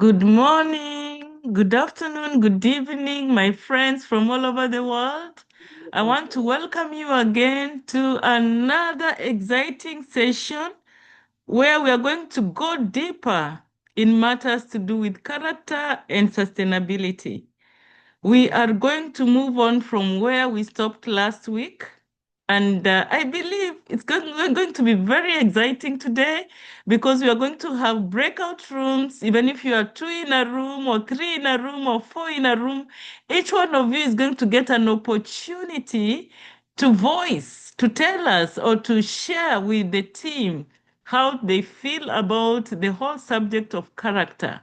Good morning, good afternoon, good evening, my friends from all over the world. I want to welcome you again to another exciting session where we are going to go deeper in matters to do with character and sustainability. We are going to move on from where we stopped last week. And I believe we're going to be very exciting today because we are going to have breakout rooms. Even if you are 2 in a room or 3 in a room or 4 in a room, each one of you is going to get an opportunity to voice, to tell us or to share with the team how they feel about the whole subject of character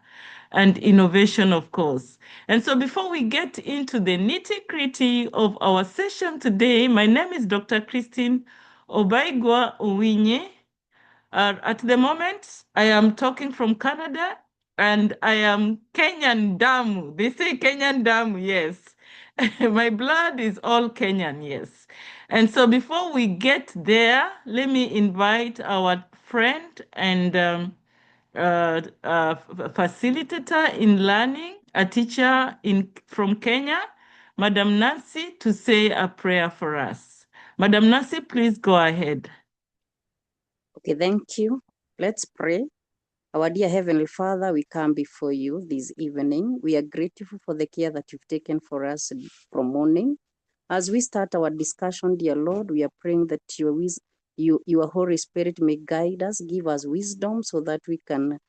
and innovation, of course. And so before we get into the nitty-gritty of our session today, my name is Dr. Christine Obaigwa Owinye. At the moment, I am talking from Canada, and I am Kenyan Damu. They say Kenyan Damu, yes. My blood is all Kenyan, yes. And so before we get there, let me invite our friend and facilitator in learning, a teacher from Kenya, Madam Nancy, to say a prayer for us. Madam Nancy, please go ahead. Okay, thank you. Let's pray. Our dear Heavenly Father, we come before you this evening. We are grateful for the care that you've taken for us from morning. As we start our discussion, dear Lord, we are praying that your Holy Spirit may guide us, give us wisdom so that we can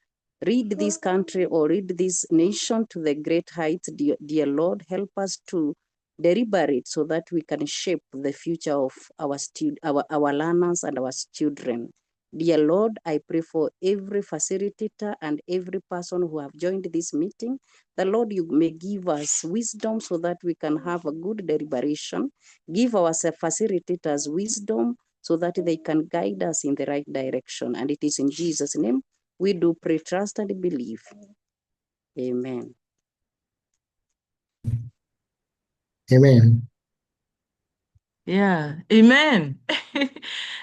lead this country or lead this nation to the great heights. Dear Lord, help us to deliberate so that we can shape the future of our learners and our children. Dear Lord, I pray for every facilitator and every person who have joined this meeting. The Lord, you may give us wisdom so that we can have a good deliberation. Give our facilitators wisdom so that they can guide us in the right direction. And it is in Jesus' name we do pray, trust, and believe. Amen. Amen. Yeah, amen.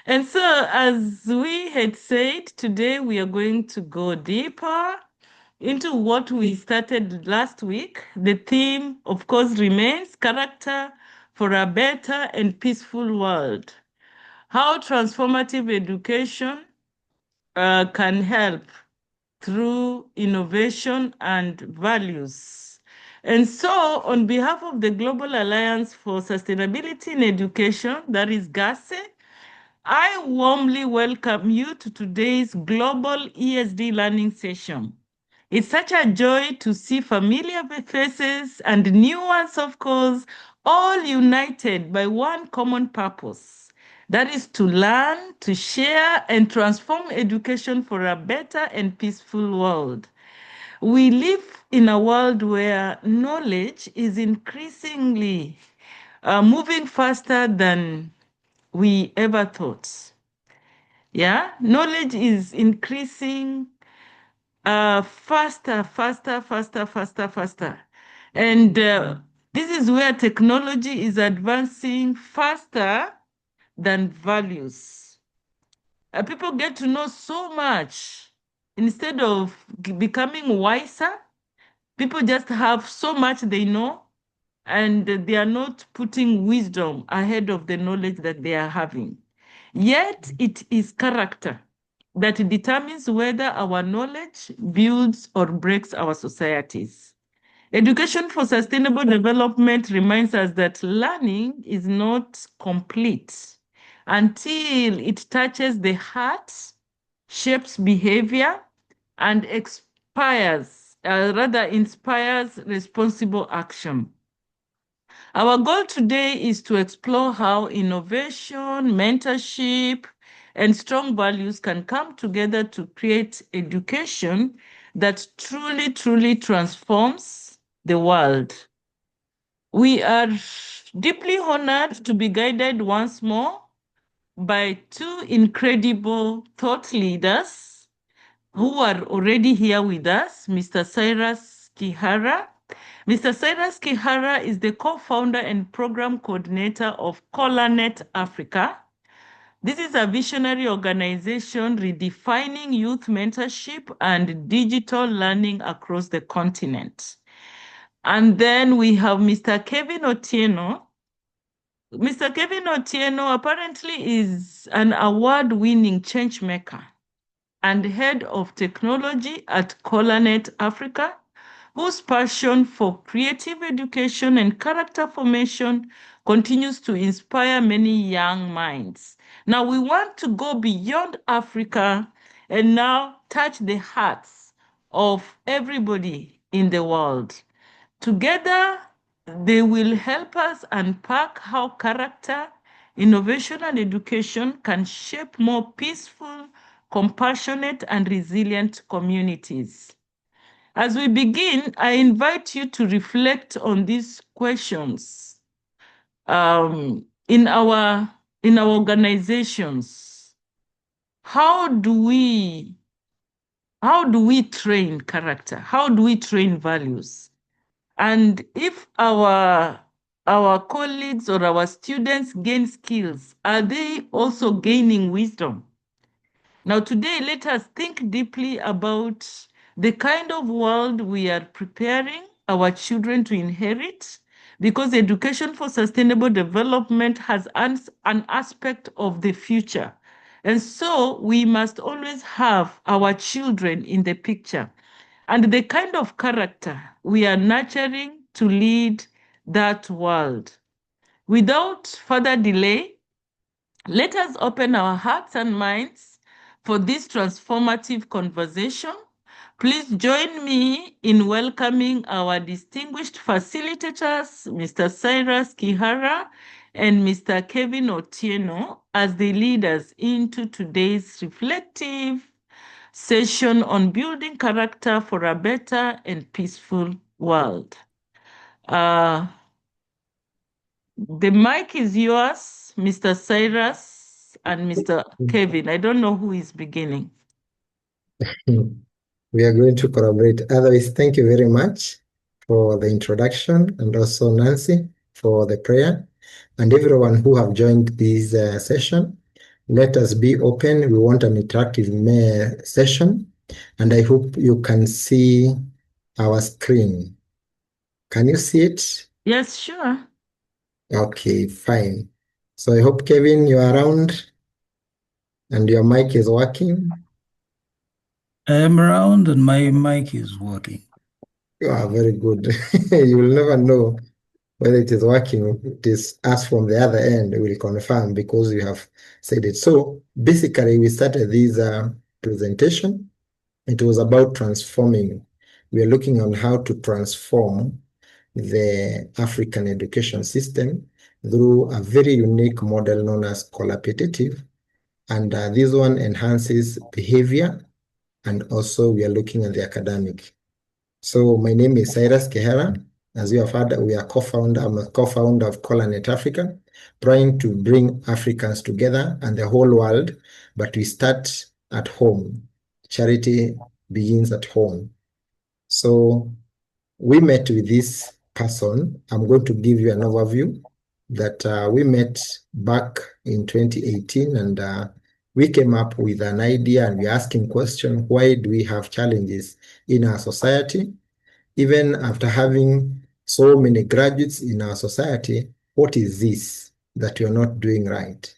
And so, as we had said, today we are going to go deeper into what we started last week. The theme, of course, remains character for a better and peaceful world. How transformative education can help through innovation and values. And so, on behalf of the Global Alliance for Sustainability in Education, that is GASE, I warmly welcome you to today's Global ESD Learning Session. It's such a joy to see familiar faces and new ones, of course, all united by one common purpose. That is to learn, to share, and transform education for a better and peaceful world. We live in a world where knowledge is increasingly moving faster than we ever thought. Yeah, knowledge is increasing faster, faster, faster, faster, faster. And this is where technology is advancing faster than values. People get to know so much. Instead of becoming wiser, people just have so much they know, and they are not putting wisdom ahead of the knowledge that they are having. Yet it is character that determines whether our knowledge builds or breaks our societies. Education for sustainable development reminds us that learning is not complete until it touches the heart, shapes behavior, and inspires responsible action. Our goal today is to explore how innovation, mentorship, and strong values can come together to create education that truly, truly transforms the world. We are deeply honored to be guided once more by two incredible thought leaders who are already here with us, Mr. Cyrus Kihara. Mr. Cyrus Kihara is the co-founder and program coordinator of CollarNet Africa, This is a visionary organization redefining youth mentorship and digital learning across the continent. And then we have Mr. Kevin Otieno. Mr. Kevin Otieno apparently is an award-winning change maker and head of technology at Colanet Africa, whose passion for creative education and character formation continues to inspire many young minds. Now, we want to go beyond Africa and now touch the hearts of everybody in the world. Together, they will help us unpack how character, innovation, and education can shape more peaceful, compassionate, and resilient communities. As we begin, I invite you to reflect on these questions in our organizations. How do we train character? How do we train values? And if our colleagues or our students gain skills, are they also gaining wisdom? Now, today, let us think deeply about the kind of world we are preparing our children to inherit, because education for sustainable development has an aspect of the future. And so we must always have our children in the picture and the kind of character we are nurturing to lead that world. Without further delay, let us open our hearts and minds for this transformative conversation. Please join me in welcoming our distinguished facilitators, Mr. Cyrus Kihara and Mr. Kevin Otieno, as they lead us into today's reflective session on building character for a better and peaceful world. The mic is yours, Mr. Cyrus and Mr. Kevin. I don't know who is beginning. We are going to collaborate. Otherwise, thank you very much for the introduction, and also Nancy for the prayer, and everyone who have joined this session. Let us be open. We want an interactive session, and I hope you can see our screen. Can you see it? Yes, sure. Okay, fine. So I hope, Kevin, you are around and your mic is working. I am around and my mic is working. Very good. You will never know whether it is working. It is us from the other end will confirm, because you have said it. So basically, we started this presentation. It was about transforming. We are looking on how to transform the African education system through a very unique model known as collaborative. And this one enhances behavior, and also we are looking at the academic. So my name is Cyrus Kihara. As you have heard, I'm a co-founder of Colanet Africa, trying to bring Africans together and the whole world, but we start at home. Charity begins at home. So we met with this person. I'm going to give you an overview that we met back in 2018, and we came up with an idea, and we're asking question, why do we have challenges in our society? Even after having so many graduates in our society, what is this that you're not doing right?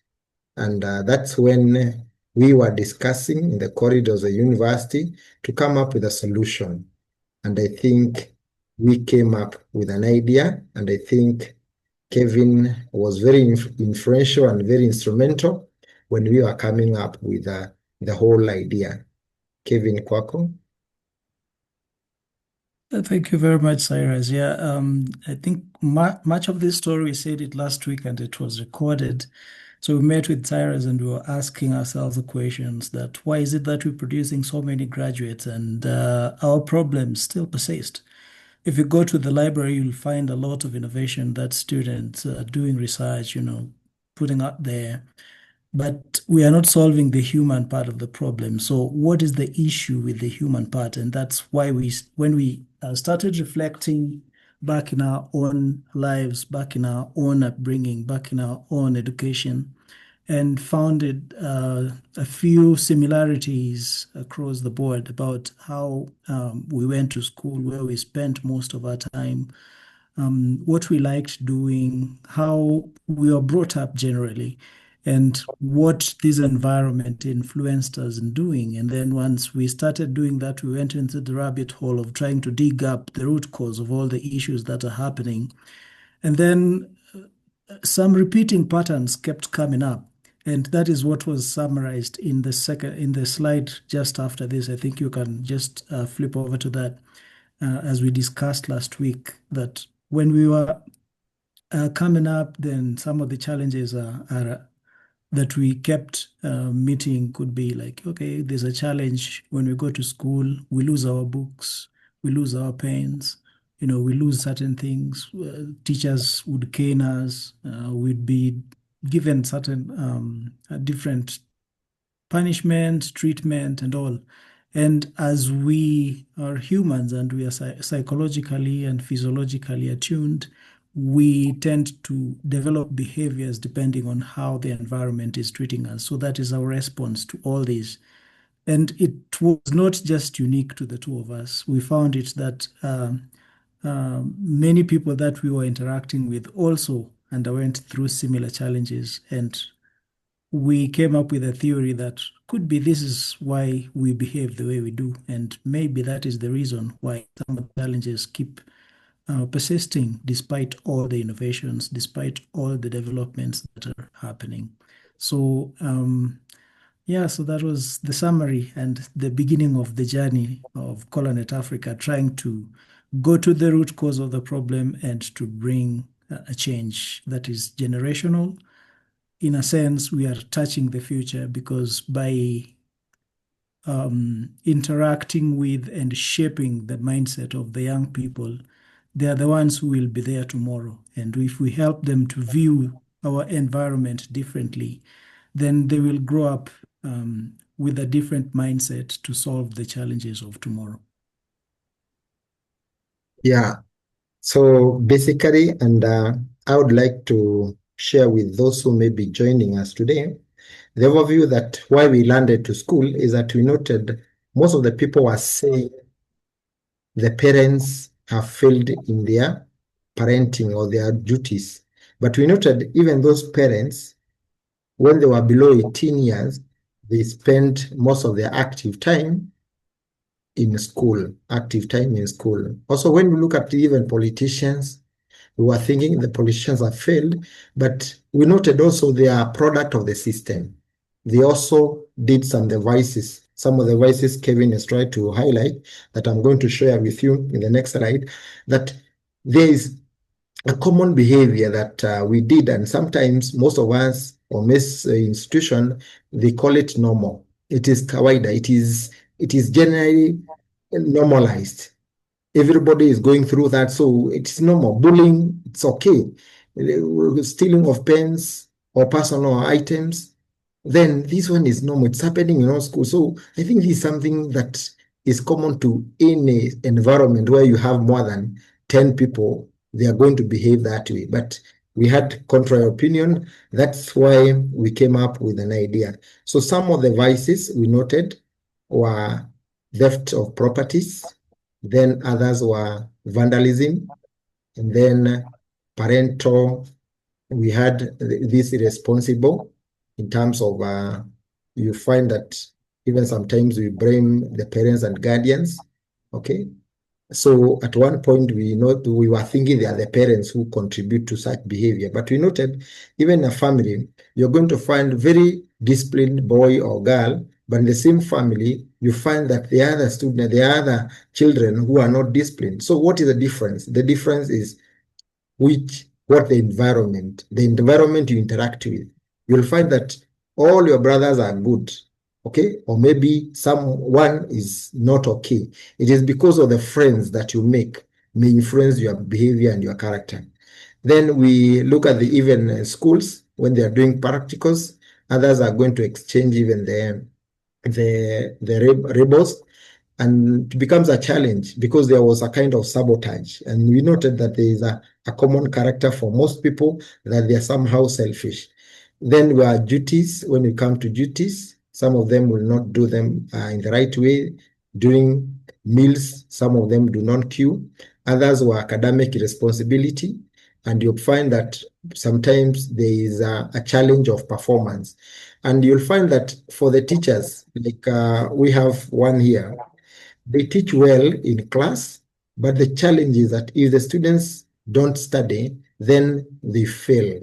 And that's when we were discussing in the corridors of the university to come up with a solution. And I think we came up with an idea, and I think Kevin was very influential and very instrumental when we were coming up with the whole idea. Kevin, kwako. Thank you very much, Cyrus. Yeah, I think much of this story, we said it last week and it was recorded. So we met with Cyrus and we were asking ourselves the questions that why is it that we're producing so many graduates and our problems still persist? If you go to the library, you'll find a lot of innovation that students are doing research, putting out there. But we are not solving the human part of the problem. So what is the issue with the human part? And that's why when we started reflecting back in our own lives, back in our own upbringing, back in our own education, and found a few similarities across the board about how we went to school, where we spent most of our time, what we liked doing, how we were brought up generally, and what this environment influenced us in doing. And then once we started doing that, we went into the rabbit hole of trying to dig up the root cause of all the issues that are happening. And then some repeating patterns kept coming up. And that is what was summarized in the slide just after this. I think you can just flip over to that. As we discussed last week, that when we were coming up, then some of the challenges are that we kept meeting could be like, okay, there's a challenge when we go to school, we lose our books, we lose our pens, we lose certain things. Teachers would cane us, we'd be given certain different punishment, treatment, and all. And as we are humans and we are psychologically and physiologically attuned, we tend to develop behaviors depending on how the environment is treating us. So that is our response to all this. And it was not just unique to the two of us. We found it that many people that we were interacting with also underwent through similar challenges. And we came up with a theory that could be this is why we behave the way we do. And maybe that is the reason why some of the challenges keep persisting despite all the innovations, despite all the developments that are happening. So, yeah, so that was the summary and the beginning of the journey of Colonet Africa, trying to go to the root cause of the problem and to bring a change that is generational. In a sense, we are touching the future because by interacting with and shaping the mindset of the young people, they are the ones who will be there tomorrow. And if we help them to view our environment differently, then they will grow up with a different mindset to solve the challenges of tomorrow. Yeah. So basically, and I would like to share with those who may be joining us today, the overview that why we landed to school is that we noted most of the people were saying the parents have failed in their parenting or their duties. But we noted even those parents, when they were below 18 years, they spent most of their active time in school, Also, when we look at even politicians, we were thinking the politicians have failed, but we noted also they are a product of the system. They also did some devices. Some of the devices Kevin has tried to highlight that I'm going to share with you in the next slide, that there is a common behavior that we did, and sometimes most of us or most institution, they call it normal. It is kawaida. It is generally normalized. Everybody is going through that, so it's normal. Bullying, it's okay. Stealing of pens or personal items, then this one is normal. It's happening in all schools. So I think this is something that is common to any environment where you have more than 10 people, they are going to behave that way. But we had contrary opinion. That's why we came up with an idea. So some of the vices we noted were theft of properties, then others were vandalism, and then parental, we had this irresponsible in terms of, you find that even sometimes we blame the parents and guardians, okay? So at one point we were thinking they are the parents who contribute to such behavior, but we noted even in a family, you're going to find very disciplined boy or girl, but in the same family, you find that the other student, the other children who are not disciplined. So what is the difference? The difference is what the environment you interact with. You'll find that all your brothers are good, okay? Or maybe someone is not okay. It is because of the friends that you make may influence your behavior and your character. Then we look at the even schools when they are doing practicals. Others are going to exchange even the rebels, and it becomes a challenge because there was a kind of sabotage. And we noted that there is a common character for most people, that they are somehow selfish. Then we are duties. When we come to duties, some of them will not do them in the right way. During meals, some of them do not queue. Others were academic responsibility. And you'll find that sometimes there is a challenge of performance. And you'll find that for the teachers, like we have one here, they teach well in class, but the challenge is that if the students don't study, then they fail.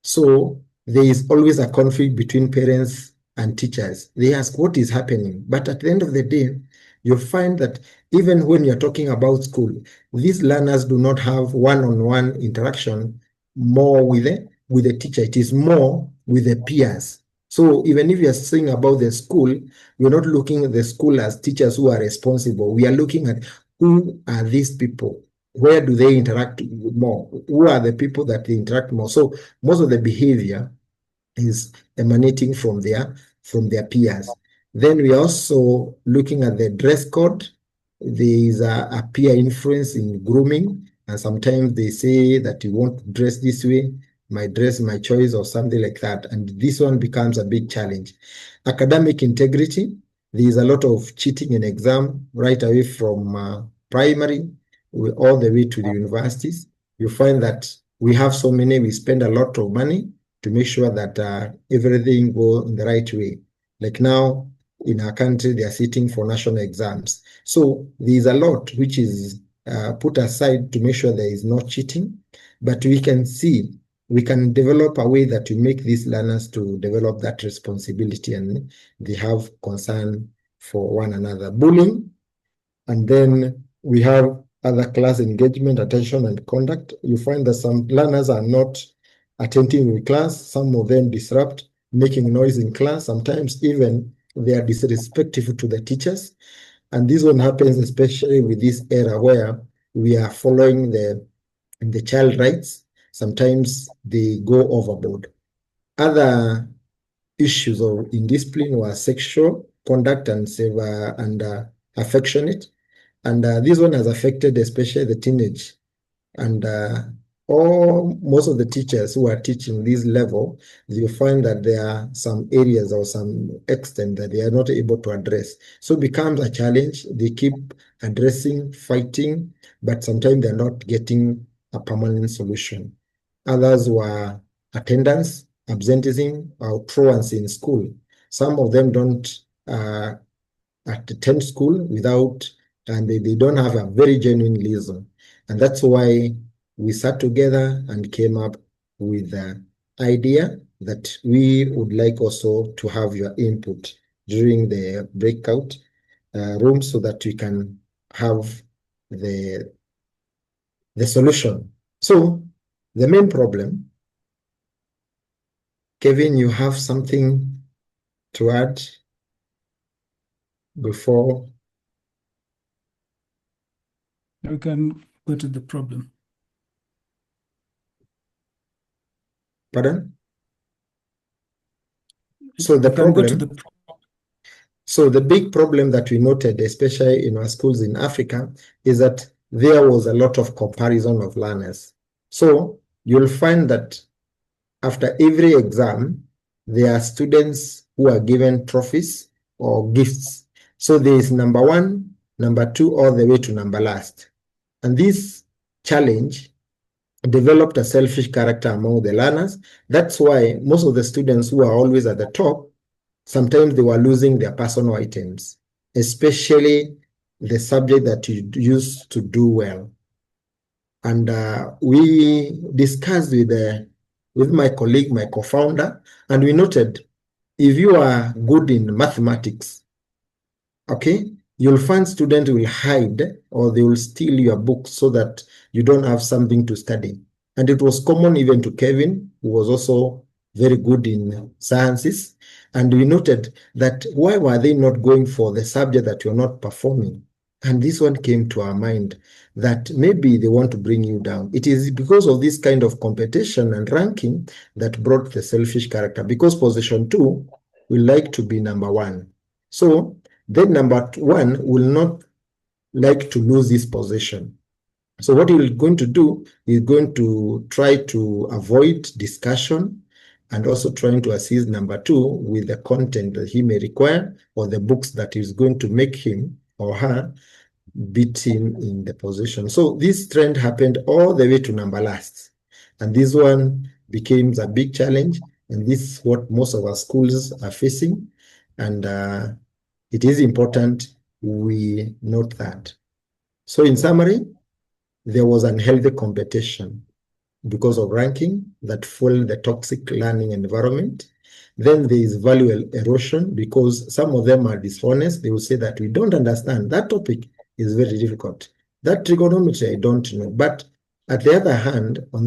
So there is always a conflict between parents and teachers. They ask what is happening. But at the end of the day, you'll find that even when you're talking about school, these learners do not have one-on-one interaction more with the teacher. It is more with the peers. So even if you're saying about the school, we're not looking at the school as teachers who are responsible. We are looking at who are these people? Where do they interact more? Who are the people that they interact more? So most of the behavior is emanating from their peers. Then we are also looking at the dress code. There is a peer influence in grooming, and sometimes they say that you won't dress this way, my dress, my choice, or something like that. And this one becomes a big challenge. Academic integrity, there is a lot of cheating in exam right away from primary all the way to the universities. You find that we have so many, we spend a lot of money to make sure that everything goes in the right way. Like now in our country, they are sitting for national exams. So there is a lot which is put aside to make sure there is no cheating, but we can develop a way that we make these learners to develop that responsibility and they have concern for one another. Bullying, and then we have other class engagement, attention, and conduct. You find that some learners are not attending in class, some of them disrupt, making noise in class, sometimes even they are disrespectful to the teachers. And this one happens especially with this era where we are following the child rights. Sometimes they go overboard. Other issues of indiscipline were sexual conduct and affectionate. And this one has affected especially the teenage. And most of the teachers who are teaching this level, you find that there are some areas or some extent that they are not able to address. So it becomes a challenge. They keep addressing, fighting, but sometimes they're not getting a permanent solution. Others were attendance, absenteeism, or truancy in school. Some of them don't attend school without, and they don't have a very genuine reason. And that's why we sat together and came up with the idea that we would like also to have your input during the breakout room so that we can have the solution. So the main problem, Kevin, you have something to add before? We can go to the problem. Pardon? So the We can go to problem, so the big problem that we noted, especially in our schools in Africa, is that there was a lot of comparison of learners. So you'll find that after every exam, there are students who are given trophies or gifts. So there is number one, number two, all the way to number last. And this challenge developed a selfish character among the learners. That's why most of the students who are always at the top, sometimes they were losing their personal items, especially the subject that you used to do well. And we discussed with my colleague, my co-founder, and we noted if you are good in mathematics, okay, you'll find students will hide or they will steal your books so that you don't have something to study. And it was common even to Kevin, who was also very good in sciences. And we noted that why were they not going for the subject that you're not performing? And this one came to our mind that maybe they want to bring you down. It is because of this kind of competition and ranking that brought the selfish character, because position 2 will like to be number 1. So then number 1 will not like to lose this position. So what he's going to do is going to try to avoid discussion and also trying to assist number 2 with the content that he may require or the books that is going to make him or her beat him in the position. So this trend happened all the way to number last. And this one became a big challenge. And this is what most of our schools are facing. And it is important we note that. So in summary, there was unhealthy competition because of ranking that fueled the toxic learning environment. Then there is value erosion because some of them are dishonest. They will say that we don't understand. That topic is very difficult. That trigonometry, I don't know. But on the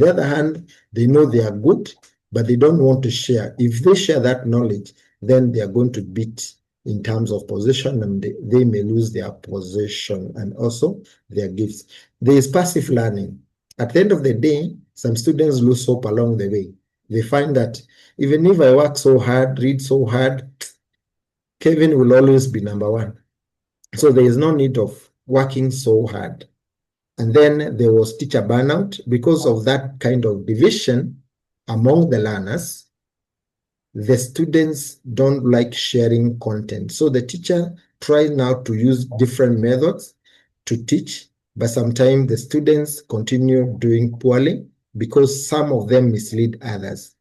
other hand, they know they are good, but they don't want to share. If they share that knowledge, then they are going to beat in terms of position, and they may lose their position and also their gifts. There is passive learning. At the end of the day, some students lose hope along the way. They find that even if I work so hard, read so hard, Kevin will always be number 1. So there is no need of working so hard. And then there was teacher burnout because of that kind of division among the learners. The students don't like sharing content. So the teacher tries now to use different methods to teach, but sometimes the students continue doing poorly because some of them mislead others.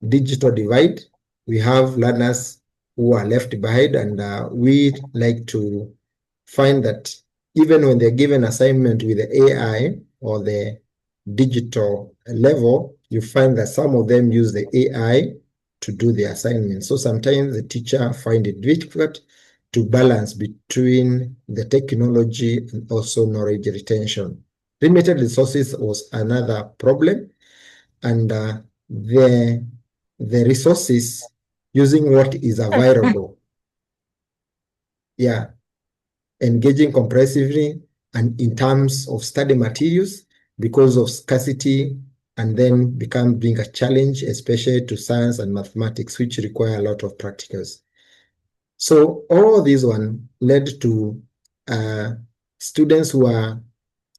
Digital divide, we have learners who are left behind, and we like to find that even when they're given assignment with the AI or the digital level, you find that some of them use the AI to do the assignment. So sometimes the teacher find it difficult to balance between the technology and also knowledge retention. Limited resources was another problem, and the resources using what is available. Yeah, engaging comprehensively and in terms of study materials because of scarcity, and then being a challenge, especially to science and mathematics, which require a lot of practicals. So all these one led to students who are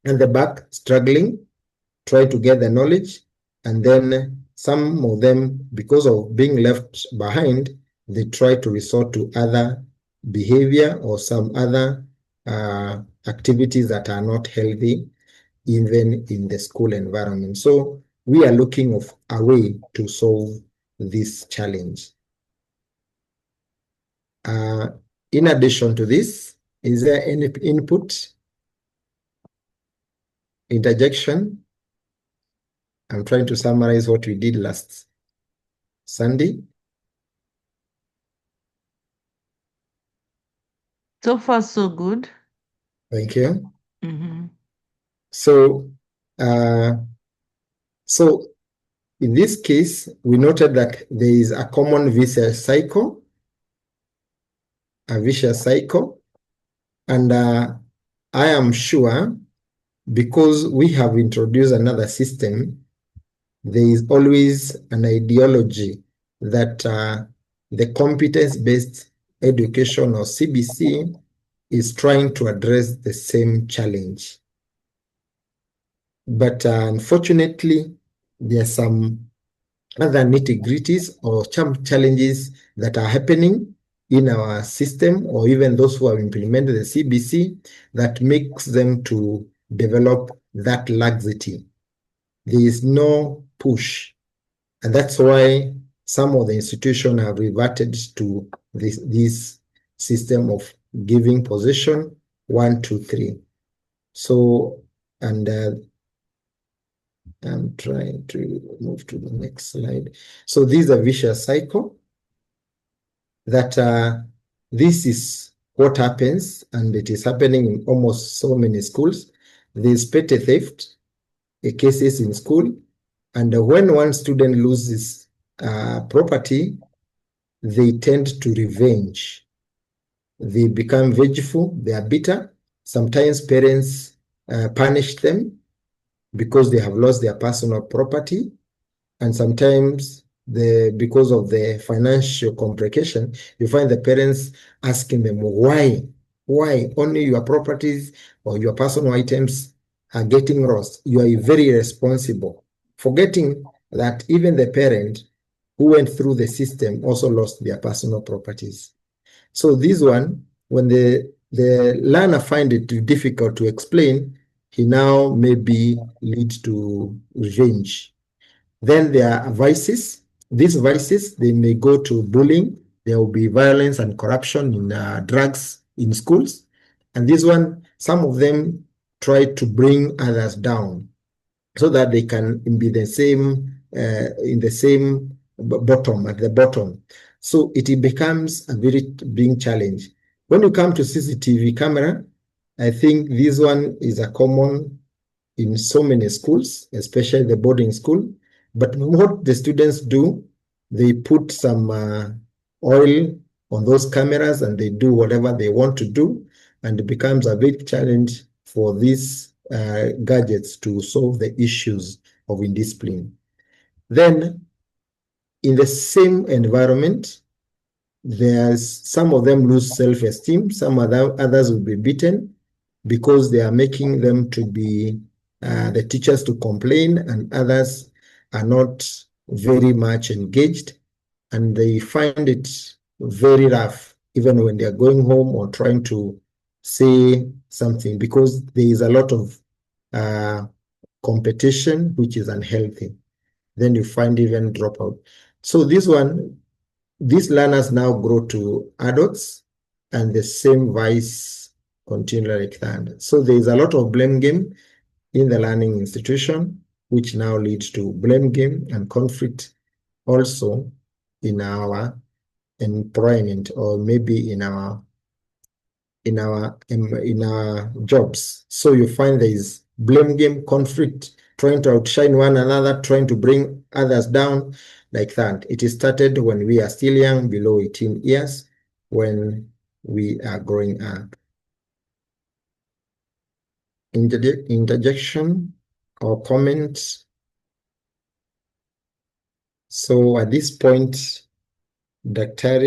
at the back struggling, try to get the knowledge, and then some of them, because of being left behind, they try to resort to other behavior or some other activities that are not healthy, even in the school environment. So we are looking of a way to solve this challenge. In addition to this, is there any input, interjection? I'm trying to summarize what we did last Sunday. So far, so good. Thank you. Mm-hmm. So in this case, we noted that there is a common vicious cycle, and I am sure because we have introduced another system, there is always an ideology that the competence-based education or CBC is trying to address the same challenge. But unfortunately, there are some other nitty-gritties or challenges that are happening in our system, or even those who have implemented the CBC, that makes them to develop that laxity. There is no push. And that's why some of the institutions have reverted to this system of giving position 1, 2, 3. So, and I'm trying to move to the next slide. So this is a vicious cycle that this is what happens, and it is happening in almost so many schools. There's petty theft cases in school, and when one student loses property, they tend to revenge. They become vengeful, they are bitter. Sometimes parents punish them because they have lost their personal property, and sometimes because of the financial complication, you find the parents asking them why only your properties or your personal items are getting lost. You are very responsible, forgetting that even the parent who went through the system also lost their personal properties. So this one, when the learner find it difficult to explain, he now maybe leads to revenge. Then there are vices. These vices, they may go to bullying. There will be violence and corruption in drugs in schools. And this one, some of them try to bring others down so that they can be the same in the same bottom at the bottom. So it becomes a very big challenge. When you come to CCTV camera, I think this one is a common in so many schools, especially the boarding school. But what the students do, they put some oil on those cameras and they do whatever they want to do, and it becomes a big challenge for these gadgets to solve the issues of indiscipline. Then, in the same environment, there's some of them lose self-esteem, some others will be beaten because they are making them to be the teachers to complain, and others are not very much engaged, and they find it very rough even when they're going home or trying to say something, because there is a lot of competition which is unhealthy. Then you find even dropout. So these learners now grow to adults and the same vice continue like that. So there is a lot of blame game in the learning institution, which now leads to blame game and conflict also in our employment, or maybe in our jobs. So you find there is blame game, conflict, trying to outshine one another, trying to bring others down like that. It started when we are still young, below 18 years, when we are growing up. Interjection or comments? So at this point, Dr.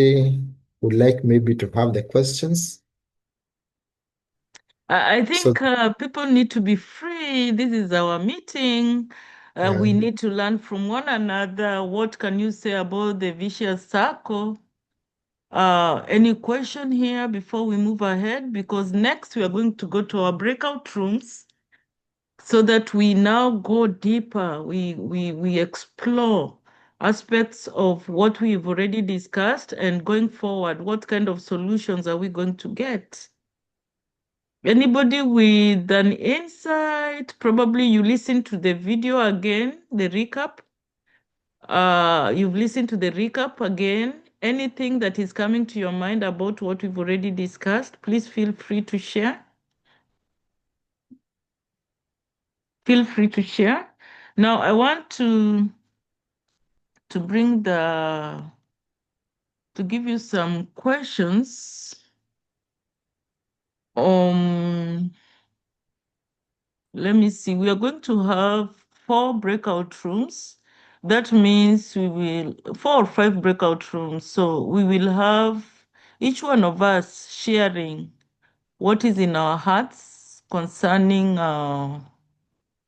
would like maybe to have the questions. I think people need to be free. This is our meeting. We need to learn from one another. What can you say about the vicious circle? Any question here before we move ahead? Because next we are going to go to our breakout rooms so that we now go deeper. We explore aspects of what we've already discussed, and going forward, what kind of solutions are we going to get? Anybody with an insight? Probably you listened to the video again, the recap. You've listened to the recap again. Anything that is coming to your mind about what we've already discussed, please feel free to share. Feel free to share. Now, I want to bring to give you some questions. Let me see. We are going to have 4 breakout rooms. That means we will 4 or 5 breakout rooms. So we will have each one of us sharing what is in our hearts concerning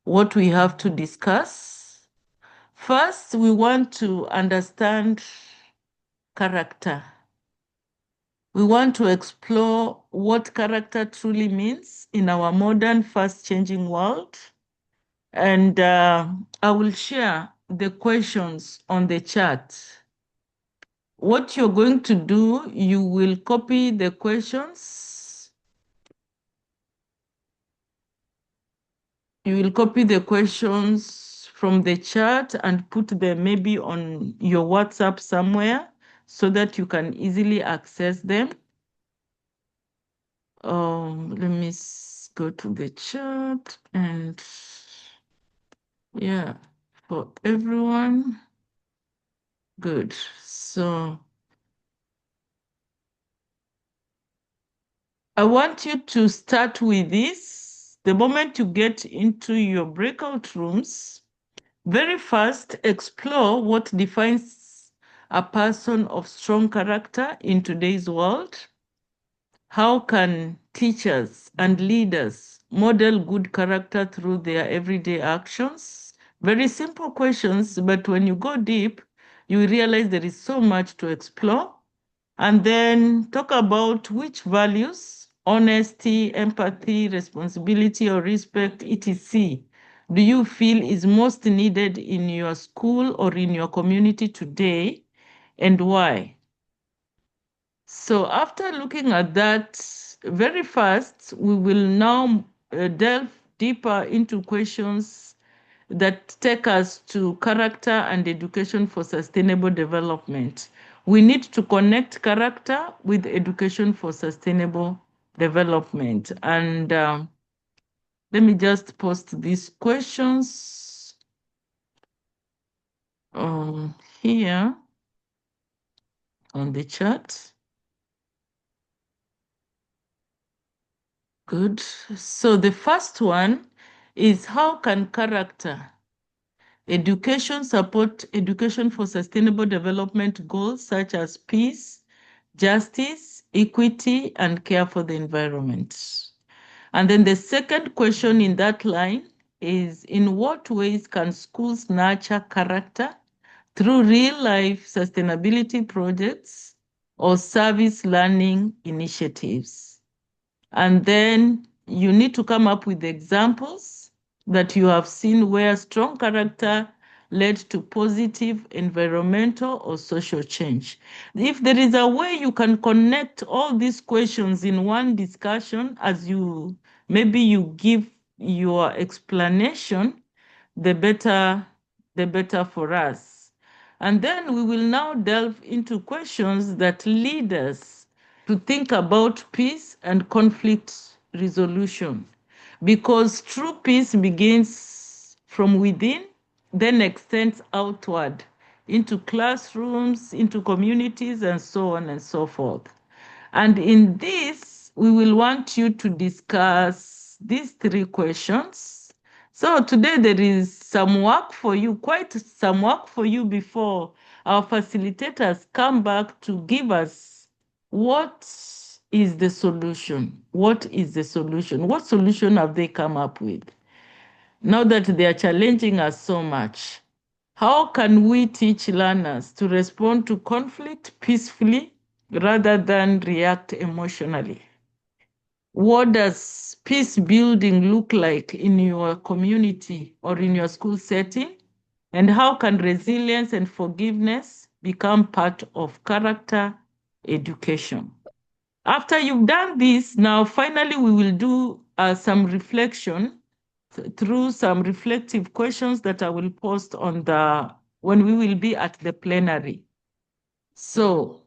what we have to discuss. First, we want to understand character. We want to explore what character truly means in our modern, fast-changing world. And I will share the questions on the chat. What you're going to do, you will copy the questions. You will copy the questions from the chat and put them maybe on your WhatsApp somewhere so that you can easily access them. Let me go to the chat, and yeah, for everyone. Good. So I want you to start with this. The moment you get into your breakout rooms, very fast explore what defines a person of strong character in today's world. How can teachers and leaders model good character through their everyday actions? Very simple questions, but when you go deep, you will realize there is so much to explore. And then talk about which values, honesty, empathy, responsibility, or respect, etc., do you feel is most needed in your school or in your community today, and why? So after looking at that, very fast, we will now delve deeper into questions that take us to character and education for sustainable development. We need to connect character with education for sustainable development. And let me just post these questions here on the chat. Good. So the first one is, how can character education support education for sustainable development goals such as peace, justice, equity, and care for the environment? And then the second question in that line is, in what ways can schools nurture character through real-life sustainability projects or service learning initiatives? And then you need to come up with examples that you have seen where strong character led to positive environmental or social change. If there is a way you can connect all these questions in one discussion, as you maybe you give your explanation, the better for us. And then we will now delve into questions that lead us to think about peace and conflict resolution, because true peace begins from within, then extends outward into classrooms, into communities, and so on and so forth. And in this, we will want you to discuss these three questions. So today there is some work for you, quite some work for you before our facilitators come back to give us what is the solution. What is the solution? What solution have they come up with? Now that they are challenging us so much, how can we teach learners to respond to conflict peacefully rather than react emotionally? What does peace building look like in your community or in your school setting? And how can resilience and forgiveness become part of character education? After you've done this, now finally we will do some reflection through some reflective questions that I will post on when we will be at the plenary. So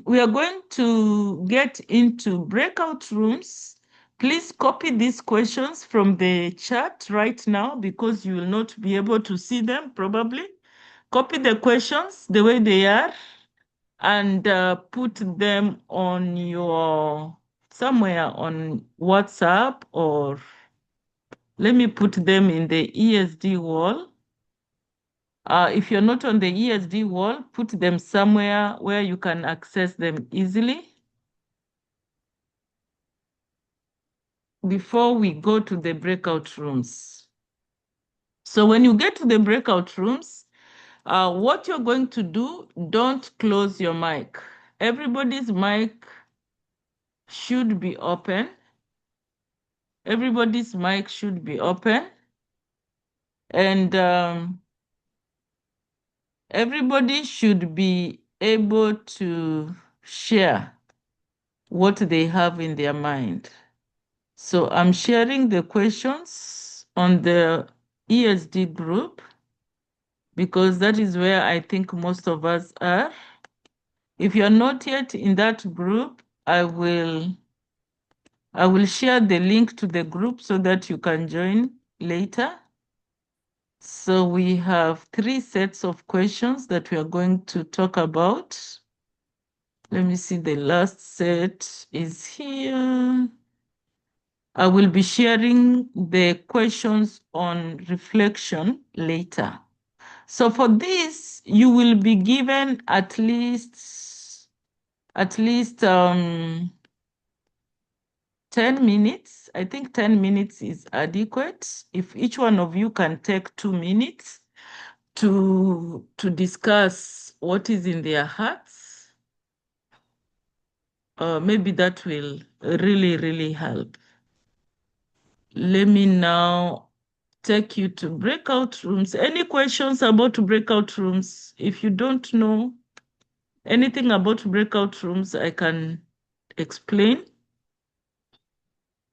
we are going to get into breakout rooms. Please copy these questions from the chat right now, because you will not be able to see them probably. Copy the questions the way they are and put them on somewhere on WhatsApp, or let me put them in the ESD wall. If you're not on the ESD wall, put them somewhere where you can access them easily before we go to the breakout rooms. So when you get to the breakout rooms, what you're going to do, don't close your mic. Everybody's mic should be open. Everybody's mic should be open. And everybody should be able to share what they have in their mind. So I'm sharing the questions on the ESD group, because that is where I think most of us are. If you're not yet in that group, I will share the link to the group so that you can join later. So we have 3 sets of questions that we are going to talk about. Let me see, the last set is here. I will be sharing the questions on reflection later. So for this, you will be given at least 10 minutes. I think 10 minutes is adequate. If each one of you can take 2 minutes to discuss what is in their hearts. Maybe that will really help. Let me now take you to breakout rooms. Any questions about breakout rooms? If you don't know anything about breakout rooms, I can explain.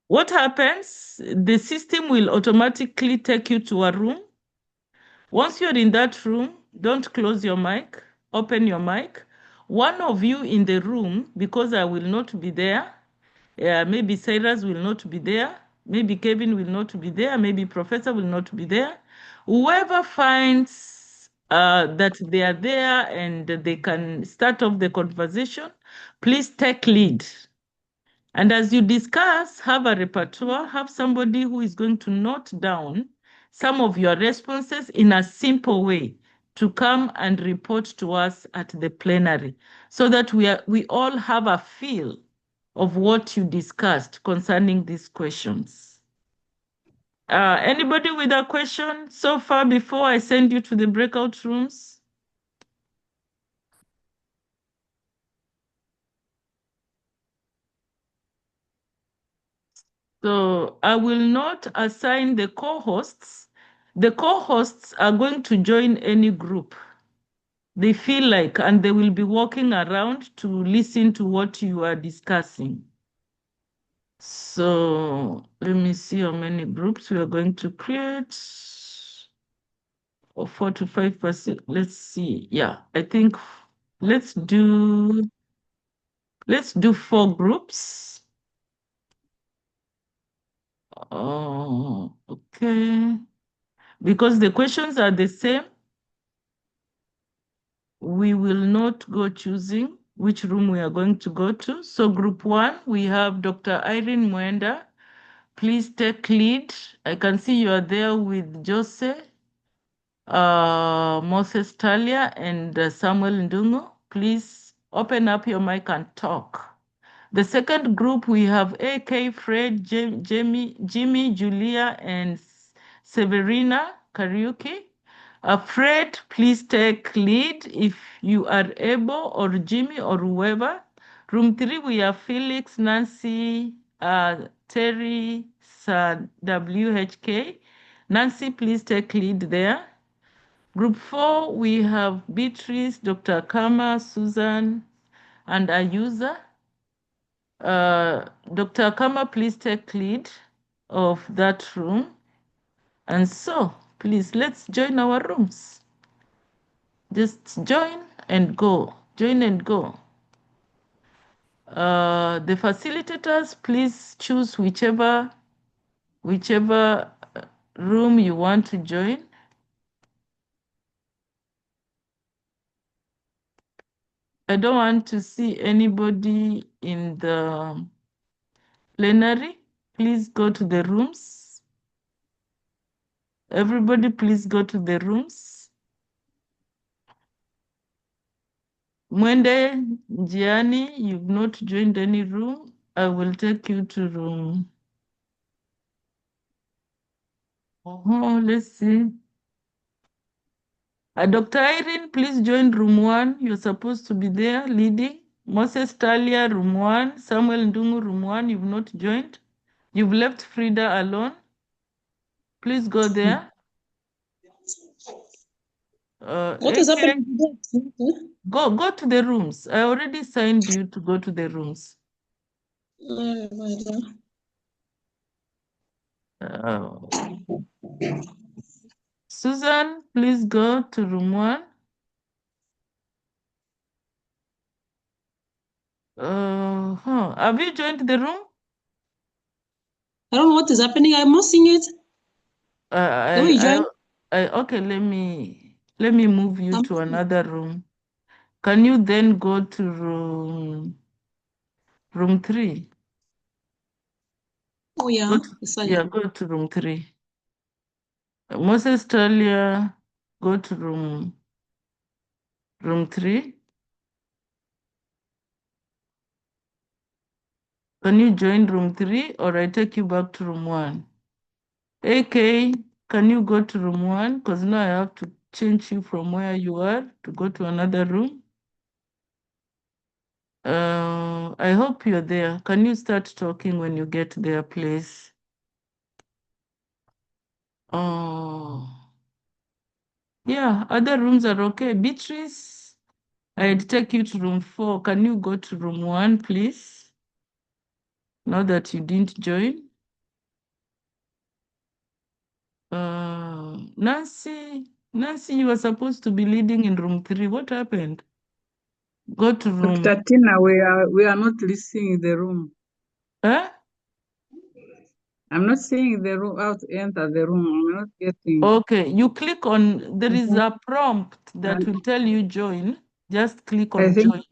What happens? The system will automatically take you to a room. Once you're in that room, don't close your mic, open your mic. One of you in the room, because I will not be there, maybe Cyrus will not be there, maybe Kevin will not be there, maybe Professor will not be there. Whoever finds that they are there and they can start off the conversation, please take lead. And as you discuss, have a repertoire, have somebody who is going to note down some of your responses in a simple way to come and report to us at the plenary so that we all have a feel of what you discussed concerning these questions. Anybody with a question so far before I send you to the breakout rooms? So I will not assign the co-hosts. The co-hosts are going to join any group they feel like, and they will be walking around to listen to what you are discussing. So let me see how many groups we are going to create. Or 4 to 5%. Let's see. Yeah, I think let's do 4 groups. Oh, okay. Because the questions are the same, we will not go choosing which room we are going to go to. So group 1, we have Dr. Irene Mwenda. Please take lead. I can see you are there with Jose, Moses Talia, and Samuel Ndungu. Please open up your mic and talk. The second group, we have AK, Fred, Jimmy, Julia, and Severina Kariuki. Fred, please take lead if you are able, or Jimmy, or whoever. Room 3, we have Felix, Nancy, Terry, Sir WHK. Nancy, please take lead there. Group 4, we have Beatrice, Dr. Kama, Susan, and Ayuza. Dr. Kama, please take lead of that room. And so, please, let's join our rooms. Just join and go. Join and go. The facilitators, please choose whichever room you want to join. I don't want to see anybody in the plenary. Please go to the rooms. Everybody, please go to the rooms. Mwende, Gianni, you've not joined any room. I will take you to room. Let's see. Dr. Irene, please join room 1. You're supposed to be there leading. Moses Talia, room 1. Samuel Ndungu, room 1. You've not joined. You've left Frida alone. Please go there. What is happening today? Go to the rooms. I already signed you to go to the rooms. Susan, please go to room 1. Have you joined the room? I don't know what is happening. I'm not seeing it. Okay, let me move you to another room. Can you then go to room 3? Oh yeah. Go to room 3. Moses Talia, go to room 3. Can you join room 3 or I take you back to room 1? AK, can you go to room 1? Because now I have to change you from where you are to go to another room. I hope you're there. Can you start talking when you get there, please? Oh, yeah, other rooms are okay. Beatrice, I'd take you to room 4. Can you go to room 1, please? Now that you didn't join. Nancy, you were supposed to be leading in room 3. What happened? Go to room. Dr. Tina, we are not listening the room. Huh? I'm not seeing the room, how to enter the room. I'm not getting. Okay, you click on, there is a prompt that will tell you join. Just click on join.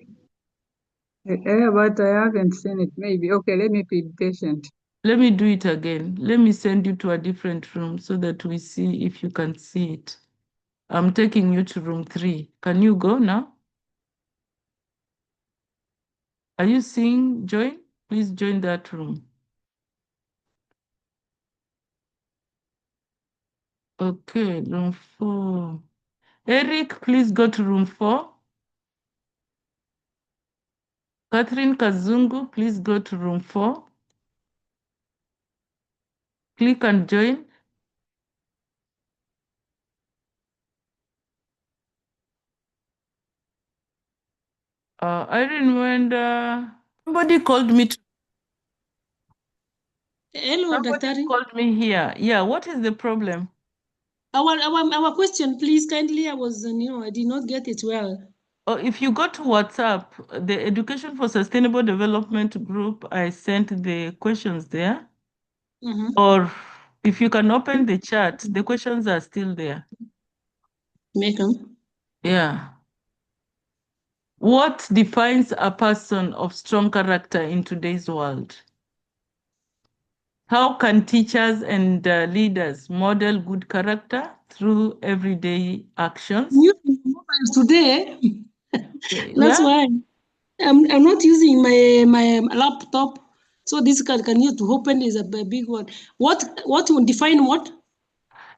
But I haven't seen it. Maybe. Okay, let me be patient. Let me do it again. Let me send you to a different room so that we see if you can see it. I'm taking you to room 3. Can you go now? Are you seeing join? Please join that room. Okay, room 4. Eric, please go to room 4. Catherine Kazungu, please go to room 4. Click and join. Irene, when somebody called me. Hello, Somebody Daktari. called me here. Yeah, what is the problem? Our question, please, kindly. I did not get it well. Oh, if you go to WhatsApp, the Education for Sustainable Development group, I sent the questions there. Or if you can open the chat, the questions are still there. Make them. Yeah. What defines a person of strong character in today's world? How can teachers and leaders model good character through everyday actions? Using mobiles today. That's Yeah? why I'm not using my laptop. So this can use to open is a big one. What will define what?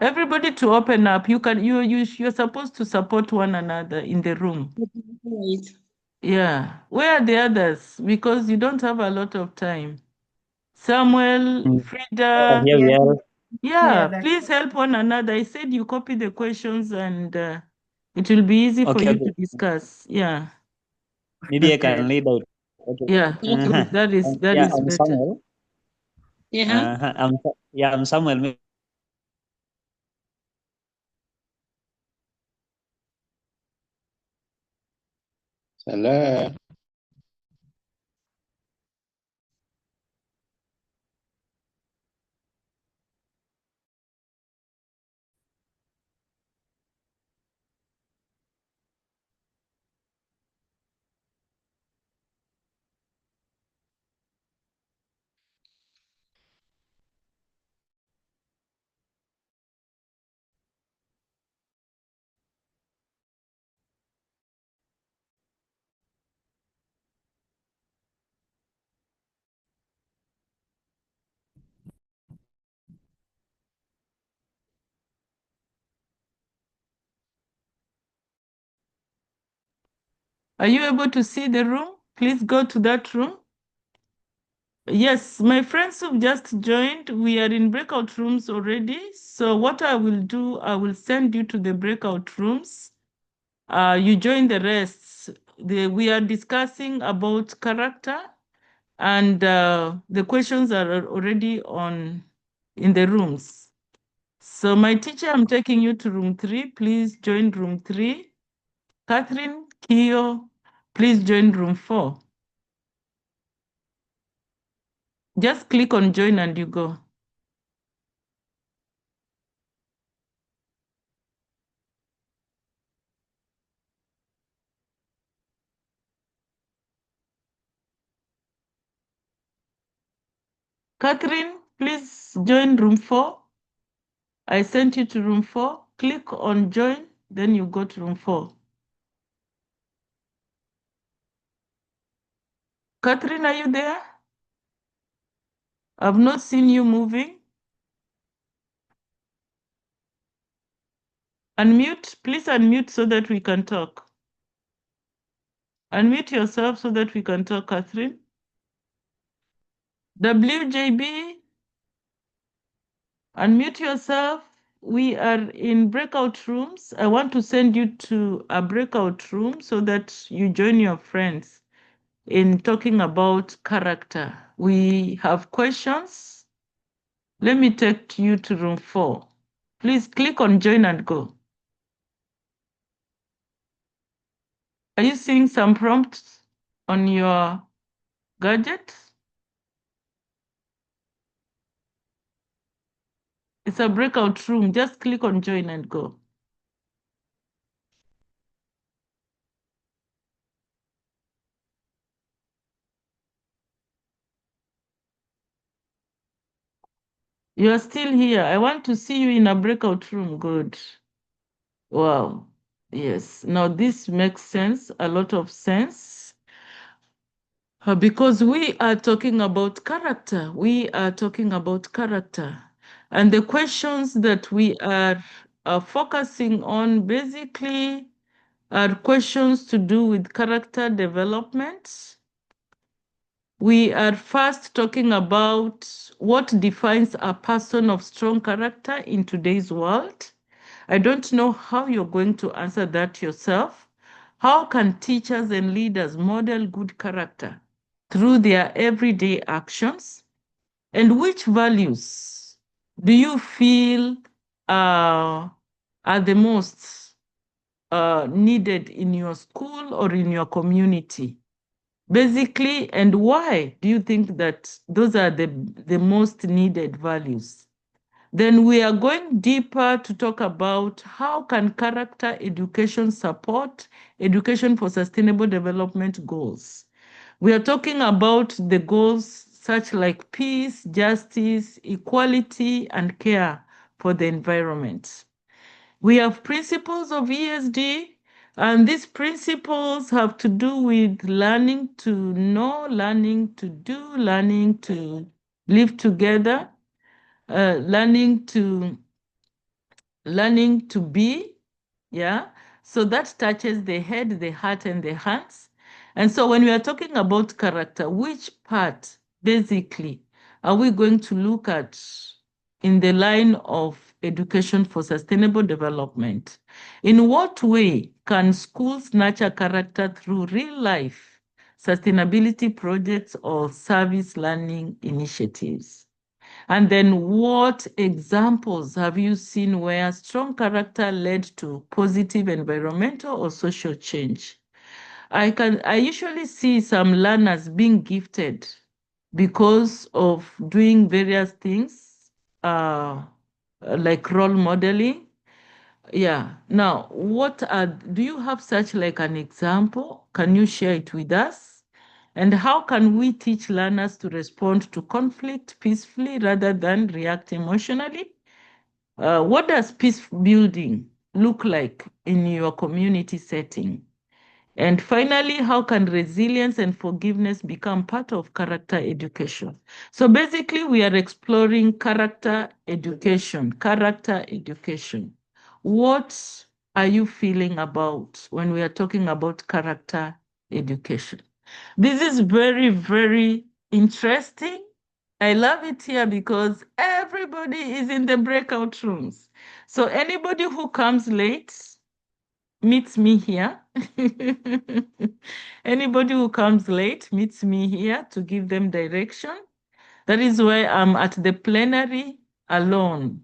Everybody to open up. You're supposed to support one another in the room. Right. Yeah. Where are the others? Because you don't have a lot of time. Samuel, Frida. Here we are. Yeah, please help one another. I said you copy the questions and it will be easy for Okay, you okay. to discuss. Yeah. Maybe I can lead out. Okay. Yeah. Uh-huh. That is Yeah, I'm better. Samuel. Yeah. I'm Samuel. Hello. Are you able to see the room? Please go to that room. Yes, my friends who've just joined, we are in breakout rooms already. So what I will do, I will send you to the breakout rooms. You join the rest. We are discussing about character, and the questions are already in the rooms. So my teacher, I'm taking you to room 3. Please join room 3. Catherine, Kio, please join room 4. Just click on join and you go. Catherine, please join room 4. I sent you to room 4. Click on join, then you go to room 4. Catherine, are you there? I've not seen you moving. Unmute, please unmute so that we can talk. Unmute yourself so that we can talk, Catherine. WJB, unmute yourself. We are in breakout rooms. I want to send you to a breakout room so that you join your friends in talking about character. We have questions. Let me take you to room 4. Please click on join and go. Are you seeing some prompts on your gadget? It's a breakout room. Just click on join and go. You are still here. I want to see you in a breakout room. Good. Wow. Yes. Now this makes sense, a lot of sense. Because we are talking about character. We are talking about character. And the questions that we are focusing on basically are questions to do with character development. We are first talking about what defines a person of strong character in today's world. I don't know how you're going to answer that yourself. How can teachers and leaders model good character through their everyday actions? And which values do you feel are the most needed in your school or in your community? Basically, and why do you think that those are the most needed values? Then we are going deeper to talk about how can character education support education for sustainable development goals. We are talking about the goals such like peace, justice, equality, and care for the environment. We have principles of ESD, and these principles have to do with learning to know, learning to do, learning to live together, learning to be. Yeah. So that touches the head, the heart, and the hands. And so when we are talking about character, which part basically are we going to look at in the line of education for sustainable development? In what way can schools nurture character through real life sustainability projects or service learning initiatives? And then what examples have you seen where strong character led to positive environmental or social change? I usually see some learners being gifted because of doing various things, like role modeling. Yeah. Now, do you have such like an example? Can you share it with us? And how can we teach learners to respond to conflict peacefully rather than react emotionally? What does peace building look like in your community setting? And finally, how can resilience and forgiveness become part of character education? So basically, we are exploring character education, character education. What are you feeling about when we are talking about character education? This is very, very interesting. I love it here because everybody is in the breakout rooms. So anybody who comes late meets me here. Anybody who comes late meets me here to give them direction. That is why I'm at the plenary alone.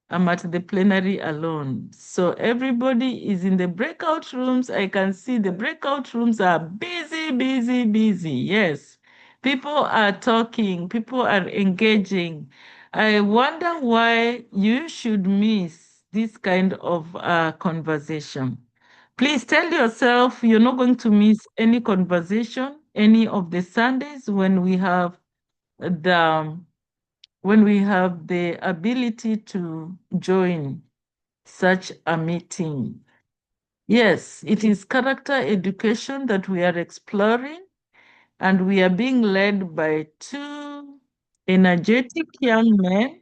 I'm at the plenary alone. So everybody is in the breakout rooms. I can see the breakout rooms are busy, busy, busy. Yes. People are talking, people are engaging. I wonder why you should miss this kind of conversation. Please tell yourself you're not going to miss any conversation, any of the Sundays the when we have the ability to join such a meeting. Yes, it is character education that we are exploring, and we are being led by two energetic young men.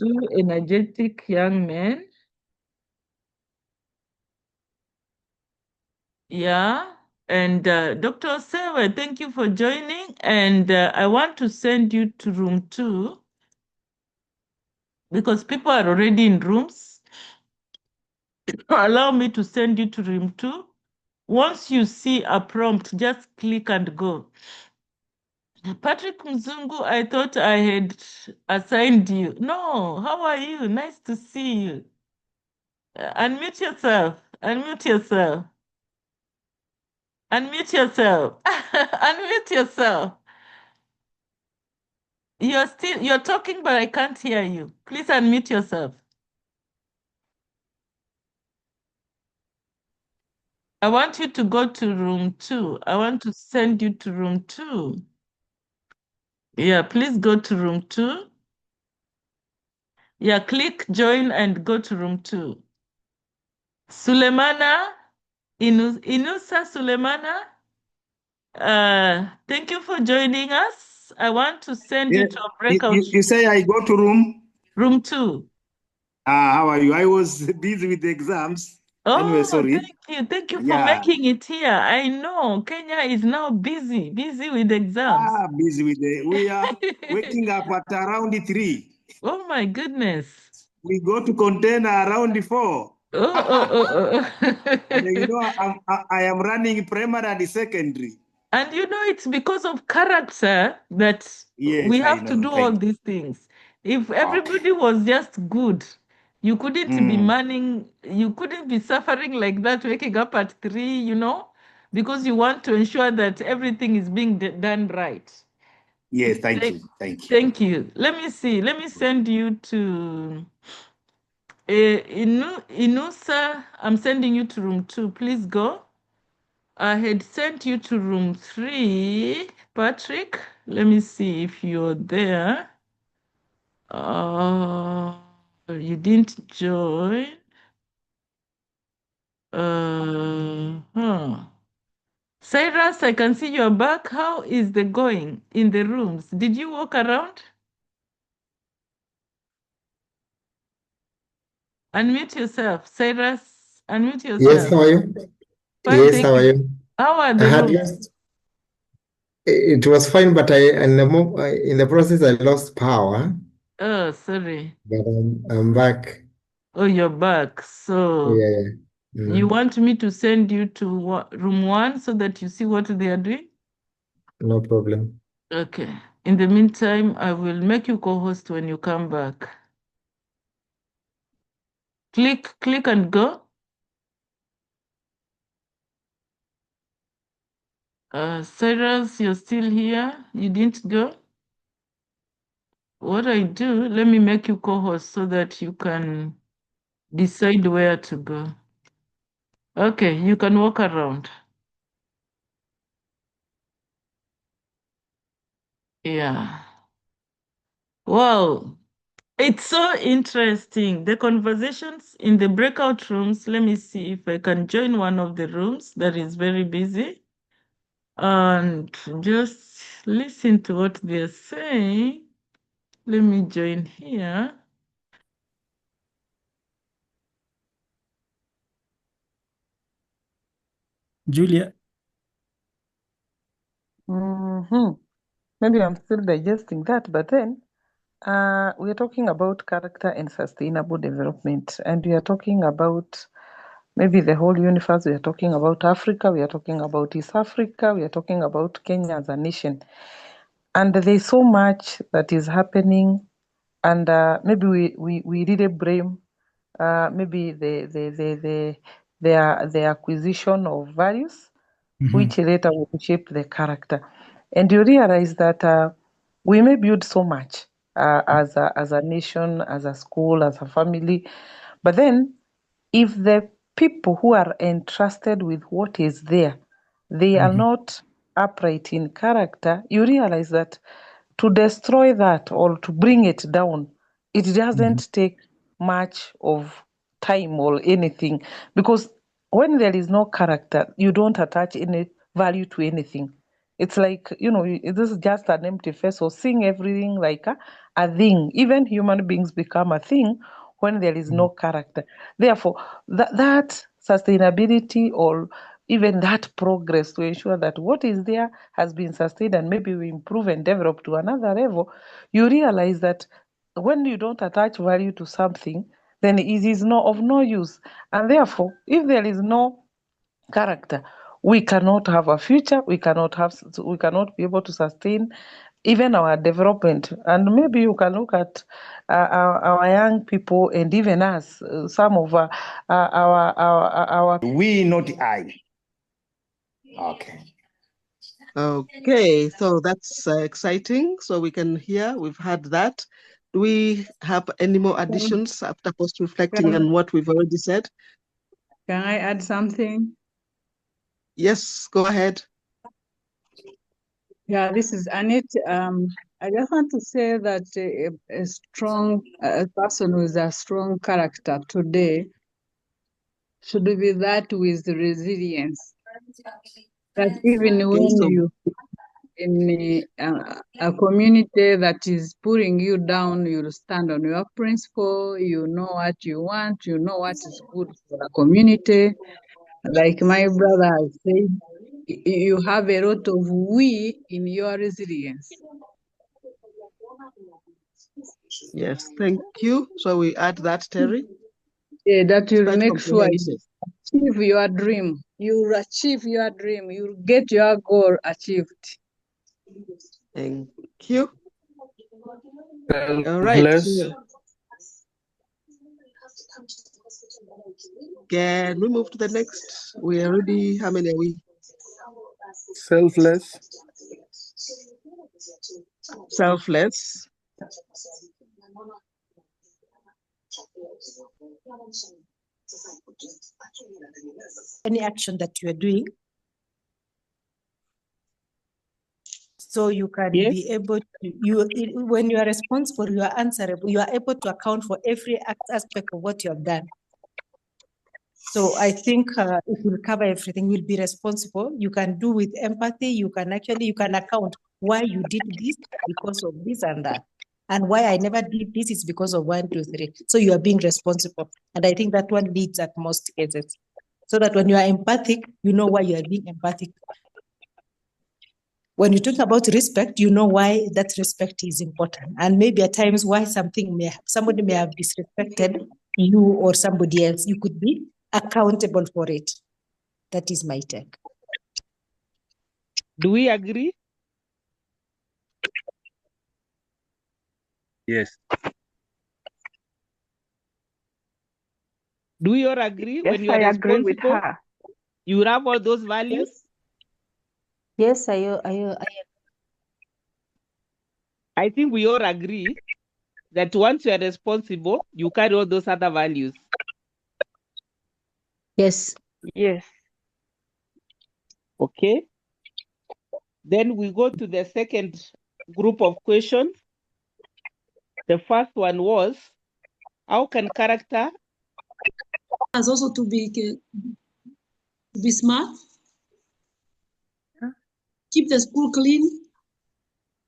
two energetic young men. Yeah. And Dr. Sewe, thank you for joining. And I want to send you to room 2 because people are already in rooms. Allow me to send you to room 2. Once you see a prompt, just click and go. Patrick Mzungu, I thought I had assigned you. No, how are you? Nice to see you. Unmute yourself. Unmute yourself. Unmute yourself. Unmute yourself. You're talking, but I can't hear you. Please unmute yourself. I want you to go to room 2. I want to send you to room 2. Yeah, please go to room 2. Yeah, click join and go to room 2. Sulemana, Inusa Sulemana, thank you for joining us. I want to send you to a breakout You say I go to room 2. how are you? I was busy with the exams. Anyway, Oh, sorry. Thank you for Yeah. making it here. I know Kenya is now busy with exams. Busy with we are waking up at around 3. Oh my goodness. We go to container around 4. And you know, I am running primary and secondary. And you know, it's because of character that Yes, we I have to know. do all these things. If everybody was just good, you couldn't be you couldn't be suffering like that, waking up at 3, because you want to ensure that everything is being done right. Yes, thank you. Thank you. Thank you. Let me see. Let me send you to Inusa. I'm sending you to room 2. Please go. I had sent you to room 3, Patrick. Let me see if you're there. You didn't join. Cyrus, I can see you're back. How is the going in the rooms? Did you walk around? Unmute yourself. Cyrus, unmute Yes, yourself. how are you? Fine, Yes, thank how are you. you? How are I the had rooms? lost. It was fine, but in the process I lost power. Oh, sorry. But I'm back. Oh, you're back. So Yeah. you want me to send you to room 1 so that you see what they are doing? No problem. Okay. In the meantime, I will make you co-host when you come back. Click and go. Cyrus, you're still here? You didn't go? What I do, let me make you co-host so that you can decide where to go. Okay, you can walk around. Yeah. Wow. It's so interesting. The conversations in the breakout rooms. Let me see if I can join one of the rooms that is very busy and just listen to what they're saying. Let me join here. Julia. Maybe I'm still digesting that, but then we're talking about character and sustainable development, and we are talking about maybe the whole universe. We are talking about Africa. We are talking about East Africa. We are talking about Kenya as a nation, and there's so much that is happening, and maybe we really blame maybe the acquisition of values, which later will shape the character. And you realize that we may build so much as a nation, as a school, as a family, but then if the people who are entrusted with what is there, they are not upright in character, you realize that to destroy that or to bring it down, it doesn't take much of time or anything, because when there is no character, you don't attach any value to anything. It's like, this is just an empty face, or seeing everything like a thing. Even human beings become a thing when there is no character. Therefore, that sustainability, or even that progress to ensure that what is there has been sustained and maybe we improve and develop to another level, you realize that when you don't attach value to something, then it is of no use. And therefore, if there is no character, we cannot have a future, we cannot be able to sustain even our development. And maybe you can look at our young people, and even us, some of our We, not I. Okay. Okay, so that's exciting. So we can hear, we've had that. Do we have any more additions after post-reflecting on what we've already said? Can I add something? Yes, go ahead. Yeah, this is Annette. I just want to say that a strong person with a strong character today should be that with resilience. That even when you in a community that is pulling you down, you'll stand on your principle, you know what you want, you know what is good for the community. Like my brother has said, you have a lot of we in your resilience. Yes, thank you. So we add that, Terry. Yeah, that will make sure you comprehensive. achieve your dream. You'll achieve your dream. You'll get your goal achieved. Thank you. All Selfless. right. Can we move to the next? We already, how many are we? Selfless. Selfless. Any action that you are doing, so you can be able to, when you are responsible, you are answerable, you are able to account for every aspect of what you have done. So I think it will cover everything. You'll be responsible. You can do with empathy. You can account why you did this because of this and that. And why I never did this is because of 1, 2, 3. So you are being responsible. And I think that one leads at most cases. So that when you are empathic, you know why you are being empathic. When you talk about respect, you know why that respect is important. And maybe at times why somebody may have disrespected you or somebody else. You could be accountable for it. That is my take. Do we agree? Yes. Do we all agree? Yes, when you are I agree with responsible, her. you have all those values? Yes, I think we all agree that once you are responsible, you carry all those other values. Yes. Yes. Okay. Then we go to the second group of questions. The first one was, how can character As also to be smart, keep the school clean.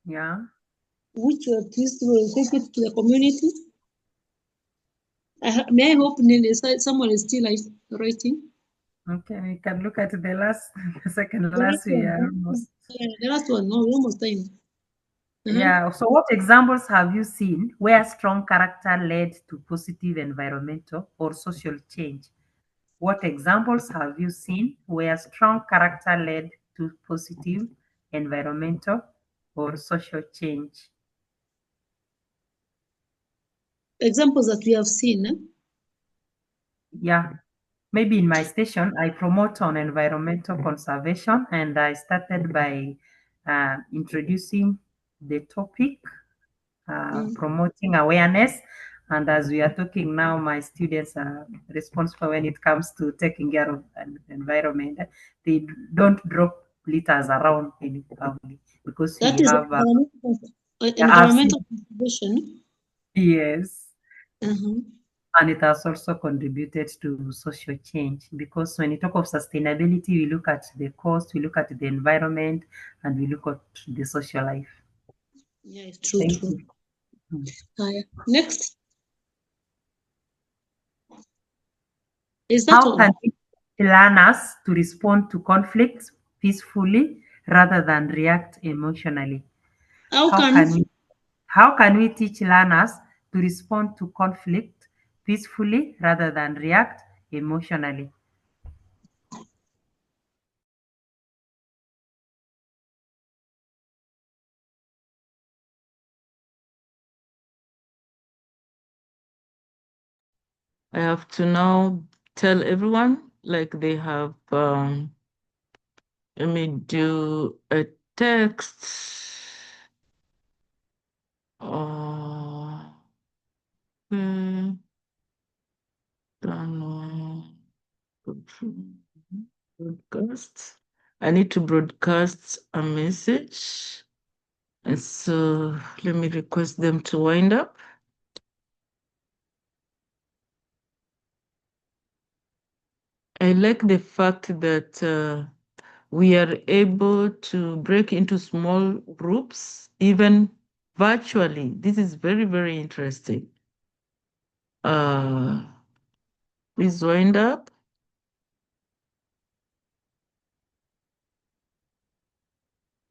Yeah. Which at least will take it to the community. May I hope someone is still writing? Okay, we can look at the last, second The last last one. year almost. Yeah, the last one. No, we're almost time. Yeah. So what examples have you seen where strong character led to positive environmental or social change? What examples have you seen where strong character led to positive environmental or social change? Examples that we have seen. Yeah. Maybe in my station, I promote on environmental conservation, and I started by introducing the topic, promoting awareness. And as we are talking now, my students are responsible when it comes to taking care of an environment. They don't drop litters around in public because That we is have environmental conservation. yes. And it has also contributed to social change, because when you talk of sustainability, we look at the cost, we look at the environment, and we look at the social life. Yeah, it's true. Thank True. you. Next. Is that How all? can we teach learners to respond to conflicts peacefully rather than react emotionally? How How can we teach learners to respond to conflict peacefully rather than react emotionally? I have to now tell everyone, like they have, let me do a text. Broadcast. I need to broadcast a message. And so let me request them to wind up. I like the fact that we are able to break into small groups, even virtually. This is very, very interesting. Please wind up.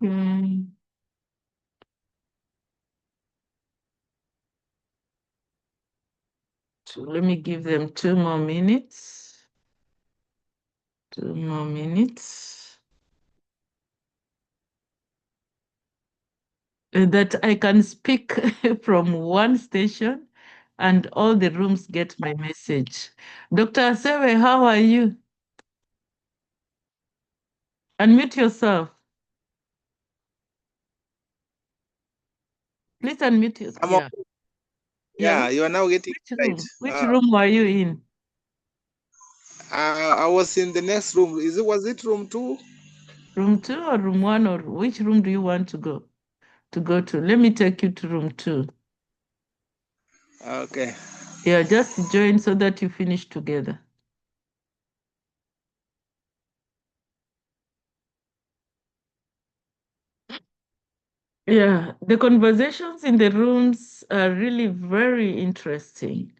Okay. So let me give them 2 more minutes. 2 more minutes. That I can speak from one station and all the rooms get my message. Dr. Asewe, how are you? Unmute yourself. Please unmute yourself. Yeah, you are now getting Which right. room? Which room were you in? I was in the next room. Was it room 2? Room 2 or room 1, or which room do you want to go to? Let me take you to room 2. Okay. Yeah, just join so that you finish together. Yeah, the conversations in the rooms are really very interesting.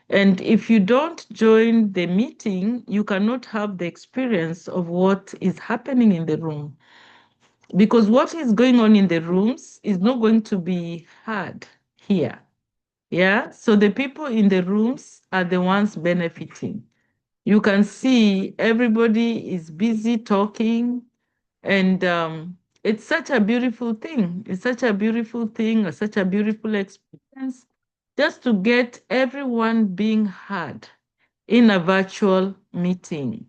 And if you don't join the meeting, you cannot have the experience of what is happening in the room. Because what is going on in the rooms is not going to be heard here. Yeah, so the people in the rooms are the ones benefiting. You can see everybody is busy talking, and it's such a beautiful thing. It's such a beautiful thing, such a beautiful experience, just to get everyone being heard in a virtual meeting.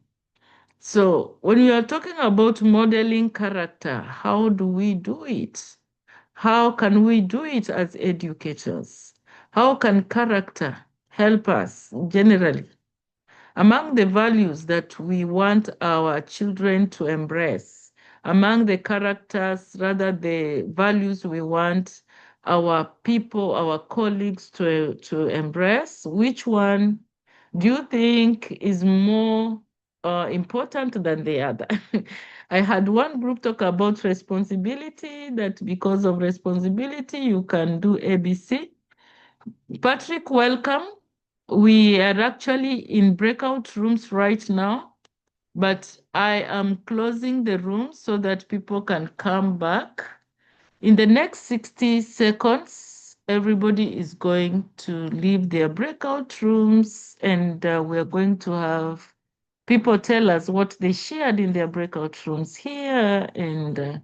So when we are talking about modeling character, how do we do it? How can we do it as educators? How can character help us generally? Among the values that we want our children to embrace, among the characters, rather the values we want our people, our colleagues to embrace, which one do you think is more important than the other? I had one group talk about responsibility, that because of responsibility, you can do ABC. Patrick, welcome. We are actually in breakout rooms right now, but I am closing the room so that people can come back. In the next 60 seconds, everybody is going to leave their breakout rooms, and we're going to have people tell us what they shared in their breakout rooms here, and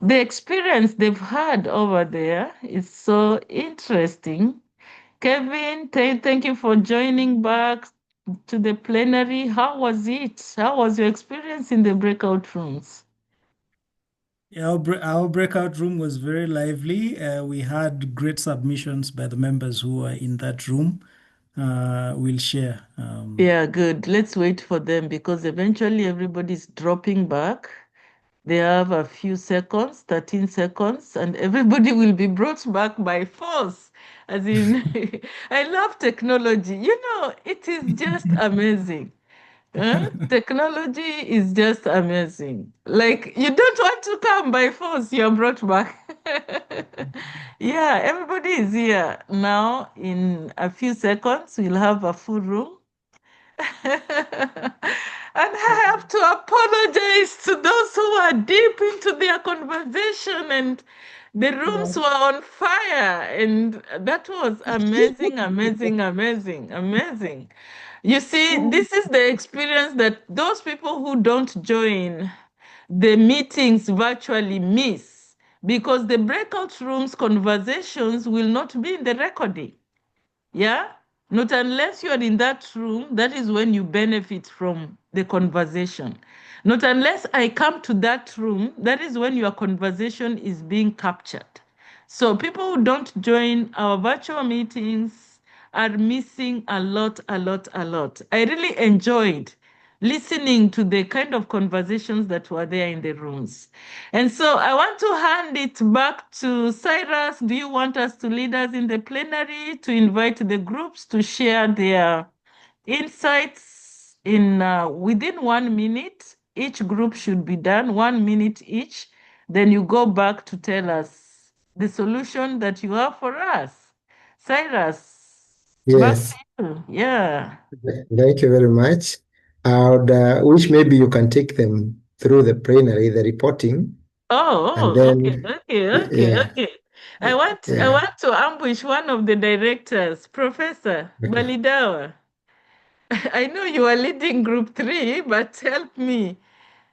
the experience they've had over there is so interesting. Kevin, thank you for joining back to the plenary. How was it? How was your experience in the breakout rooms? Yeah, our breakout room was very lively. We had great submissions by the members who were in that room. We'll share. Yeah, good. Let's wait for them because eventually everybody's dropping back. They have a few seconds, 13 seconds, and everybody will be brought back by force. As in, I love technology. You know, it is just amazing. Technology is just amazing. Like, you don't want to come by force, you're brought back. Yeah, everybody is here. Now, in a few seconds, we'll have a full room. And I have to apologize to those who are deep into their conversation, and the rooms were on fire, and that was amazing, amazing, amazing, amazing. You see, this is the experience that those people who don't join the meetings virtually miss, because the breakout rooms conversations will not be in the recording. Yeah? Not unless you are in that room, that is when you benefit from the conversation. Not unless I come to that room, that is when your conversation is being captured. So people who don't join our virtual meetings are missing a lot, a lot, a lot. I really enjoyed listening to the kind of conversations that were there in the rooms. And so I want to hand it back to Cyrus. Do you want us to lead us in the plenary, to invite the groups to share their insights in within 1 minute? Each group should be done 1 minute each. Then you go back to tell us the solution that you have for us. Cyrus, back Yes, to you. Yeah. thank you very much. I would wish maybe you can take them through the plenary, the reporting, and Okay, then okay. yeah, I yeah. want to ambush one of the directors, Professor Okay. Balidawa. I know you are leading group 3, but help me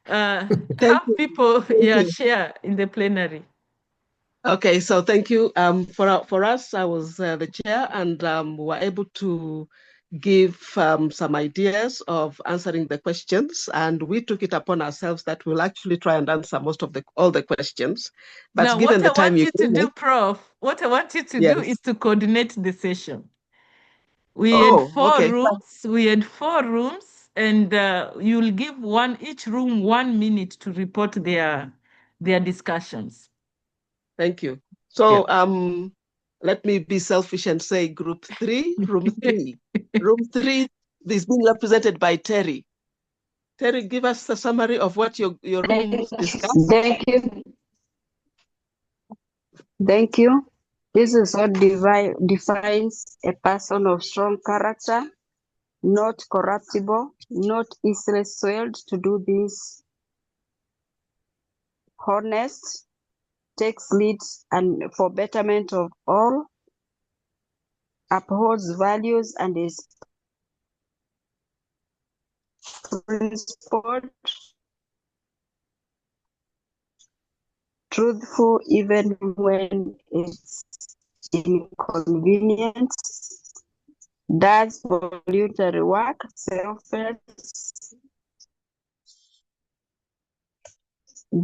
Thank have you. people Thank you. share in the plenary. Okay, so thank you. For us, I was the chair, and we were able to give some ideas of answering the questions, and we took it upon ourselves that we'll actually try and answer all the questions. But Now, given what the I time want you you to gave do, us, Prof, what I want you to do yes. is to coordinate the session. We had Oh, four okay. rooms. We had 4 rooms, and you'll give each room 1 minute to report their discussions. Thank you. Yeah. So let me be selfish and say group 3, room 3. Room 3 is being represented by Terry. Terry, give us a summary of what your room discussed. Thank you. Thank you. This is what defines a person of strong character, not corruptible, not easily swayed to do this, honest, takes leads and for betterment of all, upholds values and is principled, truthful even when it's inconvenient, does voluntary work, selfless,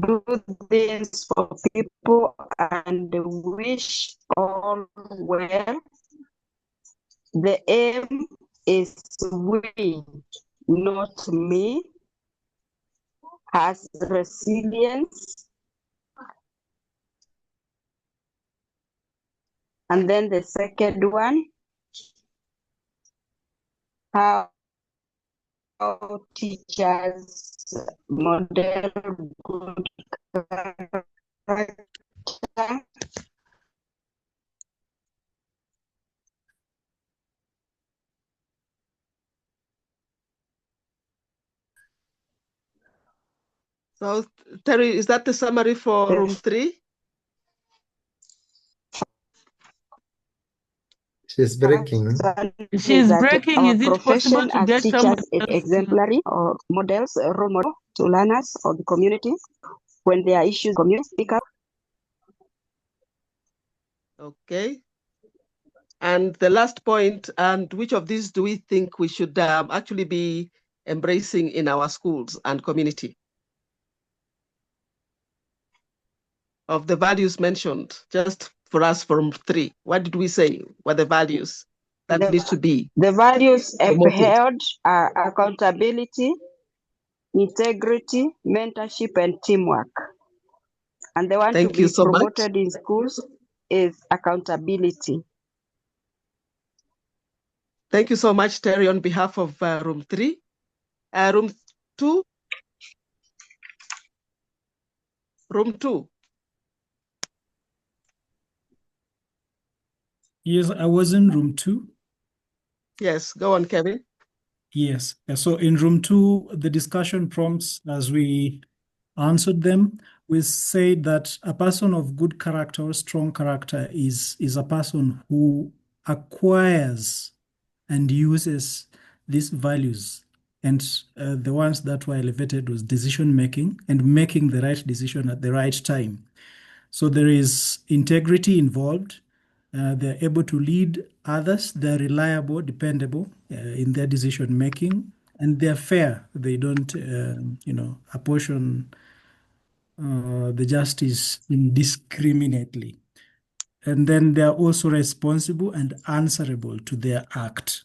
do things for people and wish all well. The aim is we, not me, has resilience. And then the second one, how teachers model good character. So Terry, is that the summary for room 3? She's breaking. She's breaking. Our Is it possible profession to as get someone teachers is else to? exemplary or models, a role model to learners or the community. When there are issues, community speak up. Okay. And the last point, and which of these do we think we should actually be embracing in our schools and community? Of the values mentioned, just for us from 3, what did we say were the values that needs to be The values promoted? upheld are accountability, integrity, mentorship, and teamwork. And the one to Thank you be so much. promoted in schools is accountability. Thank you so much, Terry, on behalf of room 3. Room 2. Room 2. Yes, I was in room 2. Yes, go on, Kevin. Yes. So in room 2, the discussion prompts, as we answered them, we say that a person of good character or strong character is a person who acquires and uses these values. And the ones that were elevated was decision making and making the right decision at the right time. So there is integrity involved. They're able to lead others. They're reliable, dependable in their decision making, and they're fair. They don't, apportion the justice indiscriminately. And then they're also responsible and answerable to their act.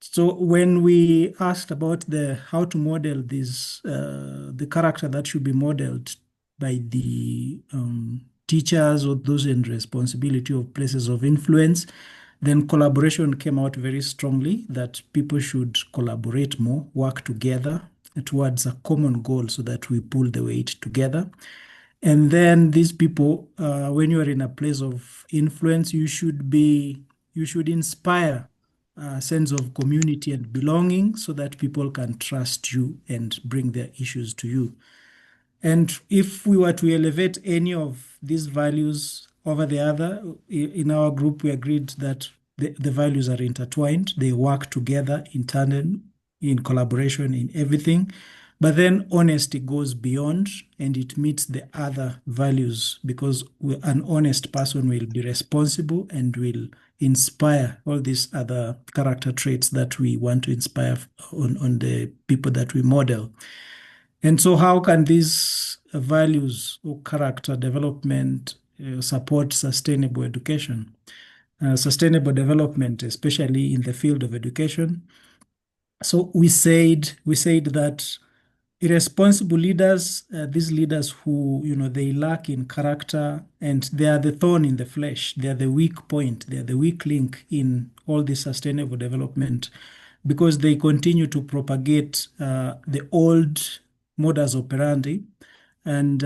So when we asked about how to model this, the character that should be modeled by the teachers or those in responsibility of places of influence, then collaboration came out very strongly that people should collaborate more, work together towards a common goal so that we pull the weight together. And then these people, when you are in a place of influence, you should inspire a sense of community and belonging so that people can trust you and bring their issues to you. And if we were to elevate any of these values over the other, in our group, we agreed that the values are intertwined. They work together in tandem, in collaboration, in everything. But then honesty goes beyond and it meets the other values because an honest person will be responsible and will inspire all these other character traits that we want to inspire on the people that we model. And so how can these values or character development support sustainable education? Sustainable development, especially in the field of education. So we said that irresponsible leaders, these leaders who, they lack in character and they are the thorn in the flesh. They are the weak point. They are the weak link in all this sustainable development because they continue to propagate the old modus operandi. And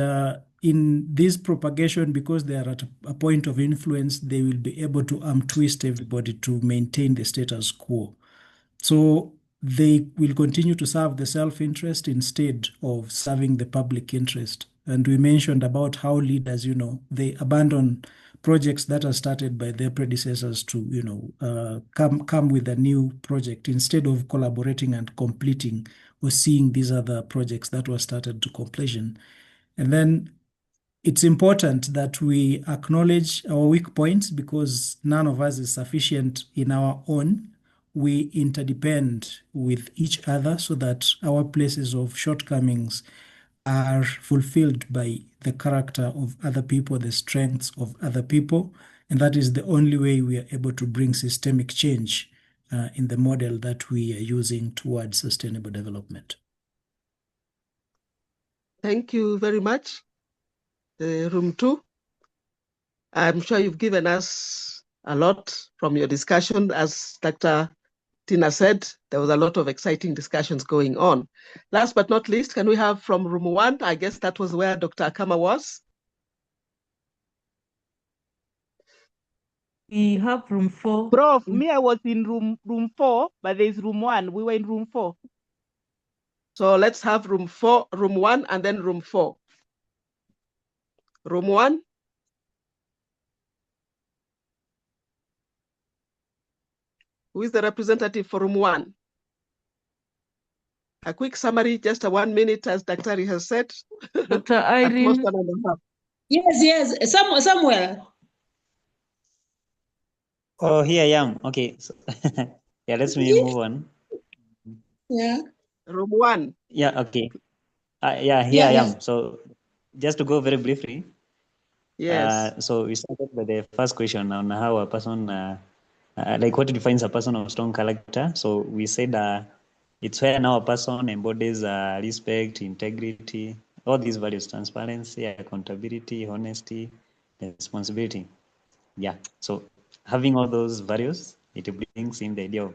in this propagation, because they are at a point of influence, they will be able to twist everybody to maintain the status quo. So they will continue to serve the self-interest instead of serving the public interest. And we mentioned about how leaders, they abandon projects that are started by their predecessors to, come with a new project instead of collaborating and completing or seeing these other projects that were started to completion. And then it's important that we acknowledge our weak points because none of us is sufficient in our own. We interdepend with each other so that our places of shortcomings are fulfilled by the character of other people, the strengths of other people. And that is the only way we are able to bring systemic change in the model that we are using towards sustainable development. Thank you very much. Room 2. I'm sure you've given us a lot from your discussion. As Dr. Tina said, there was a lot of exciting discussions going on. Last but not least, can we have from room 1? I guess that was where Dr. Akama was. We have room 4. Prof, me, I was in room 4, but there's room 1. We were in room 4. So let's have room 1, and then room 4. Room 1. Who is the representative for room 1? A quick summary, just a 1 minute, as Dr. has said. Dr. Irene. Yes, Samuel. Oh, here I am. Okay. So, yeah, let's move on. Yeah. Room 1. Yeah, okay. Here I am. So just to go very briefly. Yes. So we started with the first question on how a person, like what defines a person of strong character. So we said it's where now a person embodies respect, integrity, all these values: transparency, accountability, honesty, responsibility. Yeah. So having all those values, it brings in the idea of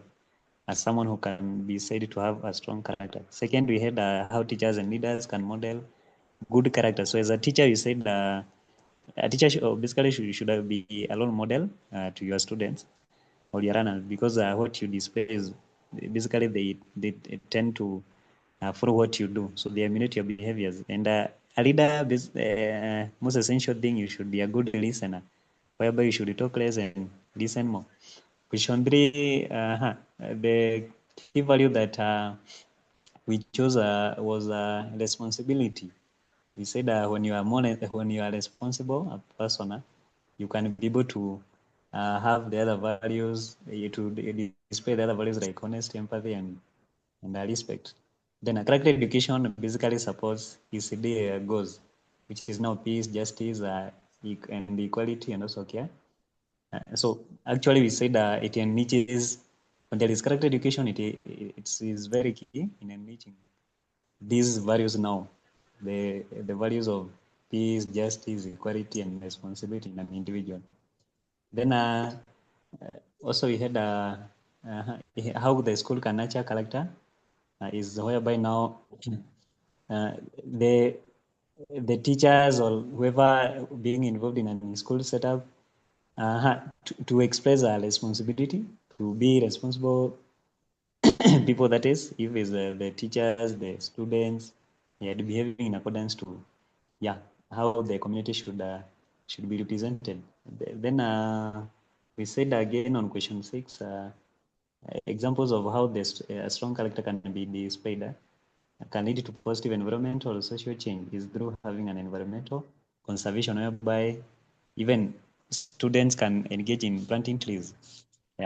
as someone who can be said to have a strong character. Second, we had how teachers and leaders can model good character. So as a teacher, you said a teacher should be a role model to your students or your runners, because what you display is basically they tend to follow what you do. So they emulate your behaviors. And a leader, most essential thing, you should be a good listener, whereby you should talk less and listen more. Question 3, the key value that we chose was responsibility. We said when you are responsible, a person, you can be able to have the other values, to display the other values like honesty, empathy, and respect. Then a character education basically supports ECD goals, which is now peace, justice, and equality, and also care. So actually, we said it enriches. When there is character education, it is very key in enriching these values now, the values of peace, justice, equality, and responsibility in an individual. Then also we had how the school can nurture character is whereby now the teachers or whoever being involved in a school setup to express a responsibility, to be responsible people, that is, if it's the teachers, the students, behaving in accordance to how the community should be represented. Then we said again on question 6, examples of how a strong character can be displayed can lead to positive environmental or social change is through having an environmental conservation, whereby even students can engage in planting trees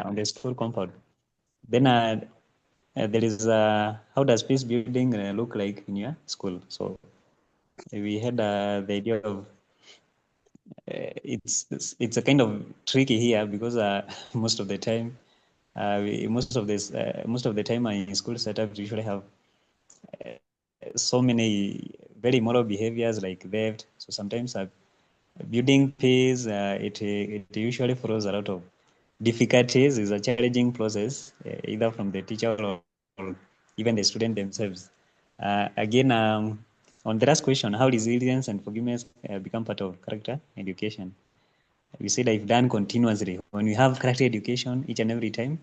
on the school compound. Then there is how does peace building look like in your school? So we had the idea of it's a kind of tricky here, because most of the time most of the time in school setup we usually have so many very immoral behaviors like theft. So sometimes building peace, it usually follows a lot of difficulties. Is a challenging process, either from the teacher or even the student themselves. Again, on the last question, how resilience and forgiveness become part of character education? We say that if done continuously, when we have character education each and every time,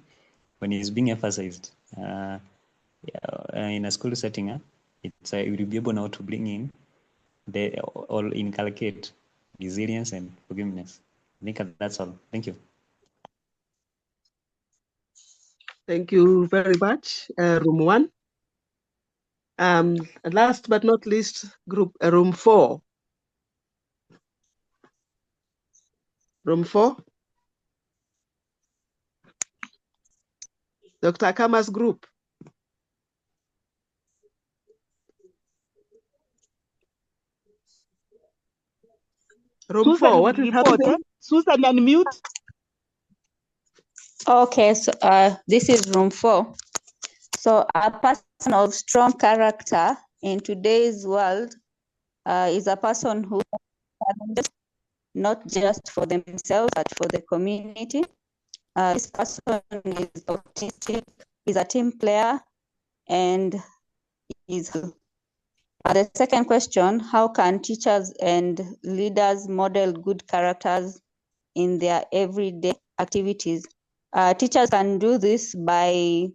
when it's being emphasized in a school setting, it will be able now to bring in or inculcate resilience and forgiveness. I think that's all. Thank you. Thank you very much, room 1. Last but not least, group room 4. Room 4. Dr. Kama's group. Room Susan 4, will what is report. happening? Susan, unmute. Okay, so this is room 4. So a person of strong character in today's world is a person who challenges not just for themselves but for the community. This person is autistic, is a team player, and is. The second question: how can teachers and leaders model good characters in their everyday activities? Teachers can do this by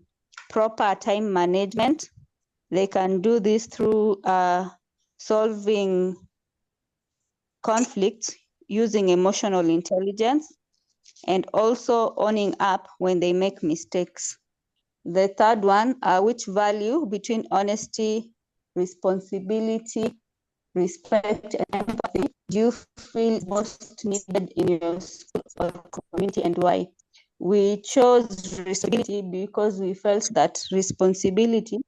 proper time management. They can do this through solving conflicts using emotional intelligence, and also owning up when they make mistakes. The third one, which value between honesty, responsibility, respect, and empathy do you feel is most needed in your school or community, and why? We chose responsibility because we felt that responsibility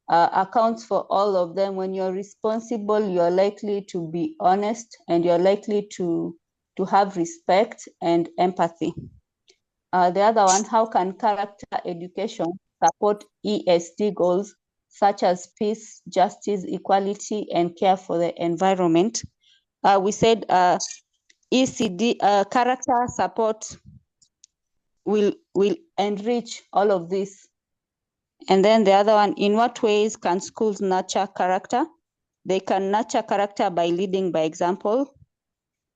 accounts for all of them. When you're responsible, you're likely to be honest, and you're likely to have respect and empathy. The other one, how can character education support ESD goals such as peace, justice, equality, and care for the environment. We said ECD character support will enrich all of this. And then the other one, in what ways can schools nurture character? They can nurture character by leading by example.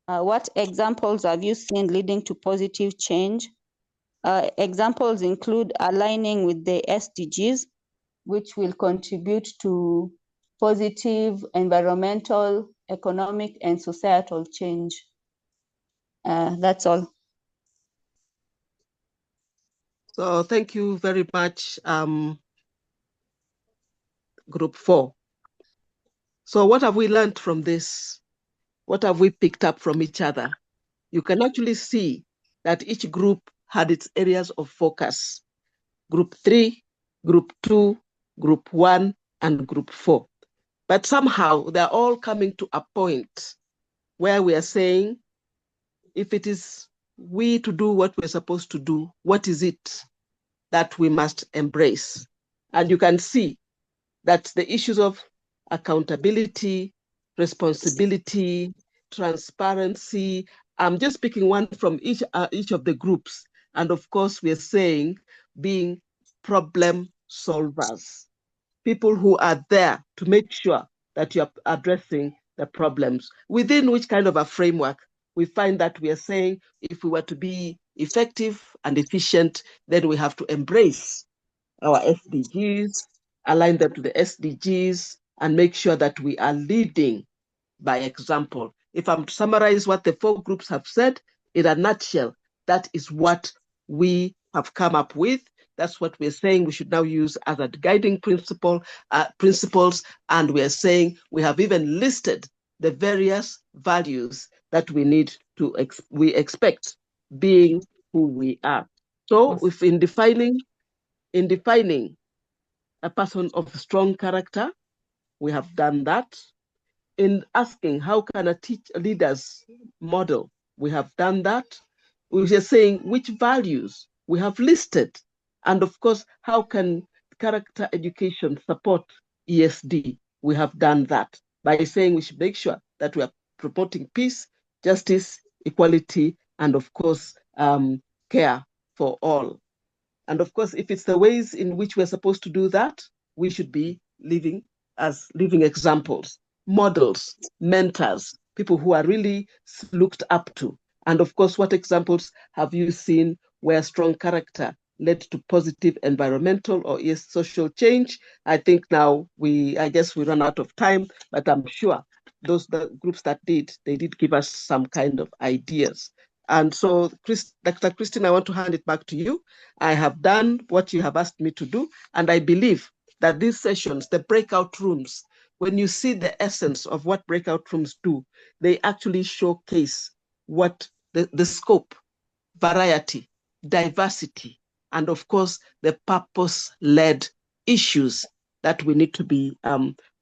What examples have you seen leading to positive change? Examples include aligning with the SDGs, which will contribute to positive environmental, economic, and societal change. That's all. So thank you very much, Group 4. So what have we learned from this? What have we picked up from each other? You can actually see that each group had its areas of focus. Group 3, Group 2, Group 1, and Group 4. But somehow they're all coming to a point where we are saying, if it is we to do what we're supposed to do, what is it that we must embrace? And you can see that the issues of accountability, responsibility, transparency, I'm just picking one from each of the groups. And of course, we're saying being problem solvers, people who are there to make sure that you're addressing the problems. Within which kind of a framework? We find that we are saying if we were to be effective and efficient, then we have to embrace our SDGs, align them to the SDGs, and make sure that we are leading by example. If I'm to summarize what the 4 groups have said, in a nutshell, that is what we have come up with. That's what we're saying we should now use as a guiding principles, and we're saying we have even listed the various values that we need to we expect being who we are. So if in defining a person of strong character, we have done that. In asking how can a leaders model, we have done that. We are saying which values we have listed, and of course, how can character education support ESD? We have done that by saying we should make sure that we are promoting peace, justice, equality, and of course, care for all. And of course, if it's the ways in which we're supposed to do that, we should be living as living examples, models, mentors, people who are really looked up to. And of course, what examples have you seen where strong character led to positive environmental or social change? I think now I guess we run out of time, but I'm sure the groups that they did give us some kind of ideas. And so, Dr. Christine, I want to hand it back to you. I have done what you have asked me to do, and I believe that these sessions, the breakout rooms, when you see the essence of what breakout rooms do, they actually showcase what the scope, variety, diversity, and of course, the purpose-led issues that we need to be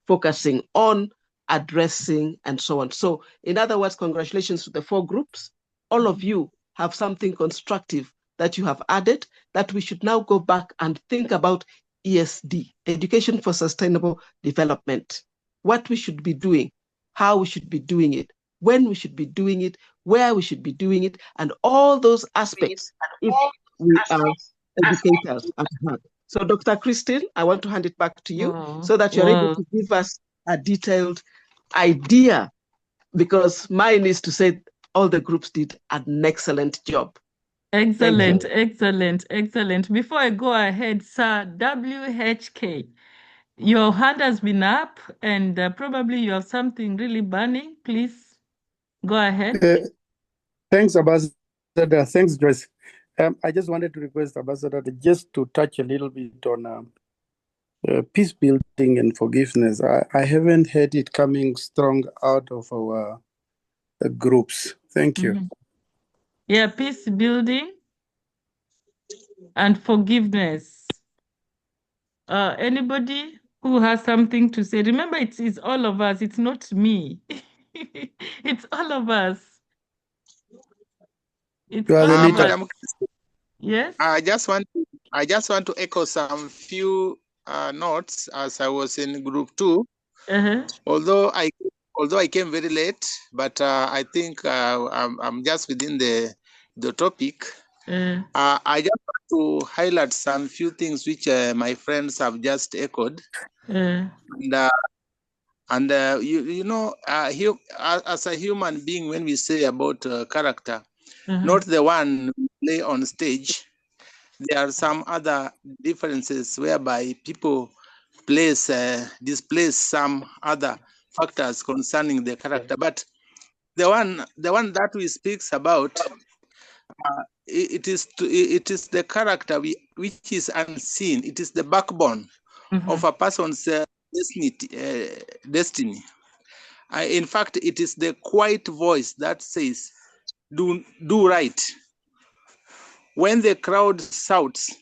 focusing on, addressing, and so on. So in other words, congratulations to the 4 groups. All of you have something constructive that you have added that we should now go back and think about ESD, Education for Sustainable Development, what we should be doing, how we should be doing it, when we should be doing it, where we should be doing it, and all those aspects if we are educators at heart. So Dr. Christine, I want to hand it back to you so that you're able to give us a detailed idea, because mine is to say all the groups did an excellent job. Excellent, excellent, excellent. Before I go ahead, Sir WHK, your hand has been up and probably you have something really burning. Please go ahead. Thanks, Ambassador. Thanks, Joyce. I just wanted to request Ambassador just to touch a little bit on peace building and forgiveness. I haven't heard it coming strong out of our groups. Thank you. Yeah, peace building and forgiveness. Anybody who has something to say? Remember, it's all of us. It's not me. It's all of us. It's all of us. Madam, yes. I just want to I just want to echo some few notes as I was in group 2. Although I came very late, but I think I'm just within the topic. I just want to highlight some few things which my friends have just echoed. And you know, as a human being, when we say about character, not the one we play on stage, there are some other differences whereby people displays some other factors concerning the character. But the one that we speaks about, it is the character which is unseen. It is the backbone of a person's destiny. In fact, it is the quiet voice that says, "Do right." When the crowd shouts,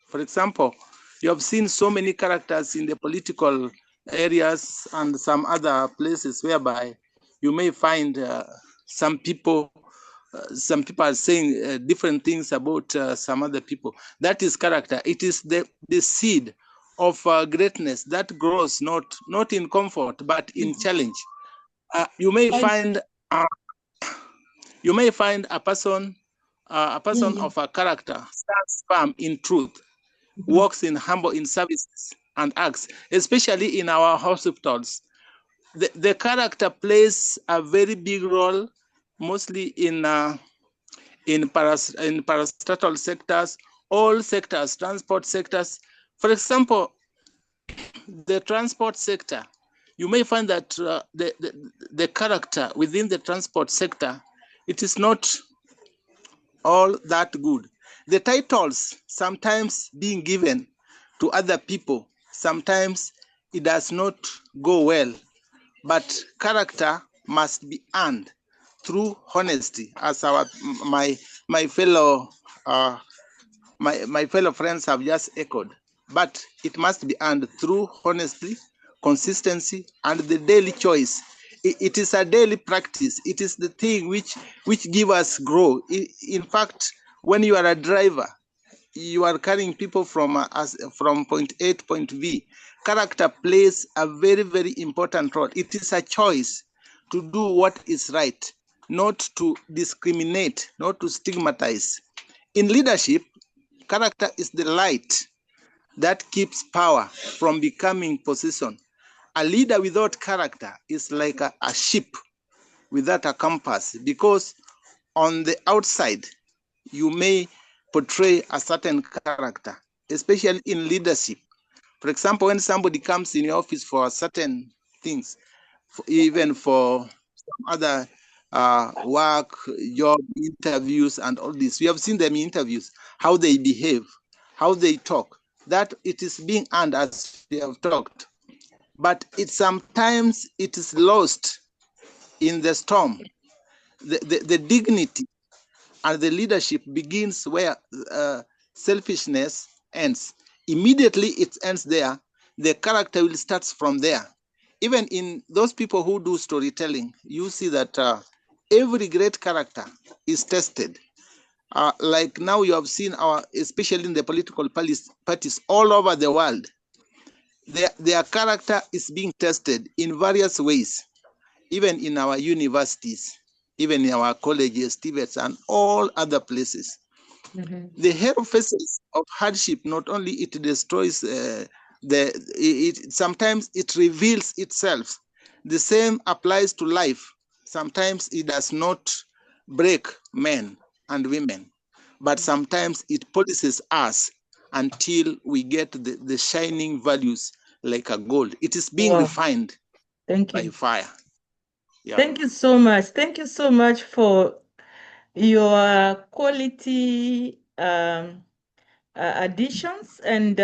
for example, you have seen so many characters in the political areas and some other places whereby you may find some people are saying different things about some other people. That is character. It is the seed of greatness that grows not in comfort but in challenge. You may find a person of a character stands firm in truth, works in humble in services and acts, especially in our hospitals. The character plays a very big role, mostly in parastatal sectors, all sectors, transport sectors. For example, the transport sector, you may find that the character within the transport sector, it is not all that good. The titles sometimes being given to other people, sometimes it does not go well, but character must be earned through honesty, as my fellow my fellow friends have just echoed. But it must be earned through honesty, consistency, and the daily choice. It is a daily practice. It is the thing which give us grow. In fact, when you are a driver, you are carrying people from point A to point B. Character plays a very, very important role. It is a choice to do what is right, not to discriminate, not to stigmatize. In leadership, character is the light that keeps power from becoming possession. A leader without character is like a ship without a compass, because on the outside, you may portray a certain character, especially in leadership. For example, when somebody comes in your office for certain things, even for some other work, job interviews, and all this, we have seen them in interviews, how they behave, how they talk, that it is being earned as we have talked. But sometimes it is lost in the storm. The dignity and the leadership begins where selfishness ends. Immediately it ends there, the character will start from there. Even in those people who do storytelling, you see that every great character is tested. Like now you have seen especially in the political parties all over the world, their character is being tested in various ways, even in our universities, even in our colleges, Tibets, and all other places. The hero faces of hardship, not only it destroys sometimes it reveals itself. The same applies to life. Sometimes it does not break men and women, but sometimes it polishes us until we get the shining values like a gold. It is being refined by fire. Yeah. Thank you so much. Thank you so much for your quality additions. And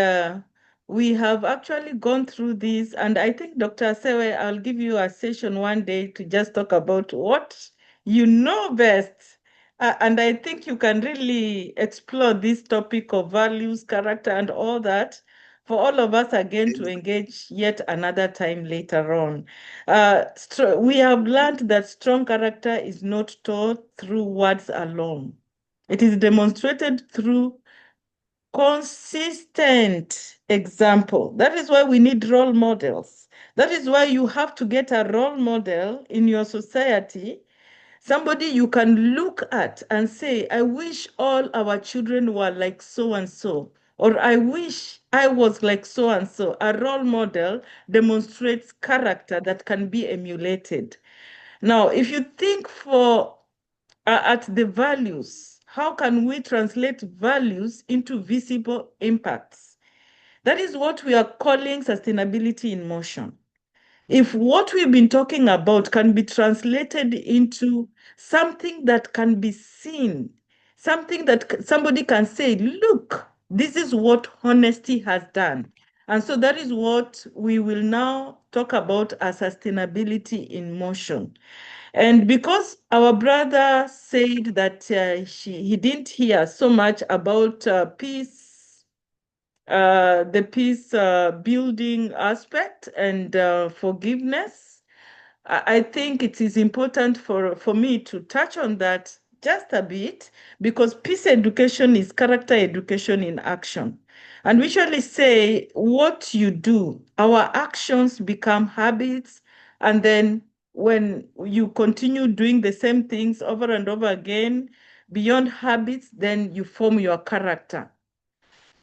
we have actually gone through this. And I think, Dr. Sewe, I'll give you a session one day to just talk about what you know best. And I think you can really explore this topic of values, character, and all that for all of us again to engage yet another time later on. We have learned that strong character is not taught through words alone. It is demonstrated through consistent example. That is why we need role models. That is why you have to get a role model in your society, somebody you can look at and say, I wish all our children were like so and so, or I wish I was like so and so. A role model demonstrates character that can be emulated. Now, if you think at the values, how can we translate values into visible impacts? That is what we are calling sustainability in motion. If what we've been talking about can be translated into something that can be seen, something that somebody can say, look, this is what honesty has done. And so that is what we will now talk about as sustainability in motion. And because our brother said that he didn't hear so much about peace, the peace building aspect and forgiveness, I think it is important for me to touch on that just a bit, because peace education is character education in action. And we usually say what you do, our actions become habits, and then when you continue doing the same things over and over again, beyond habits, then you form your character.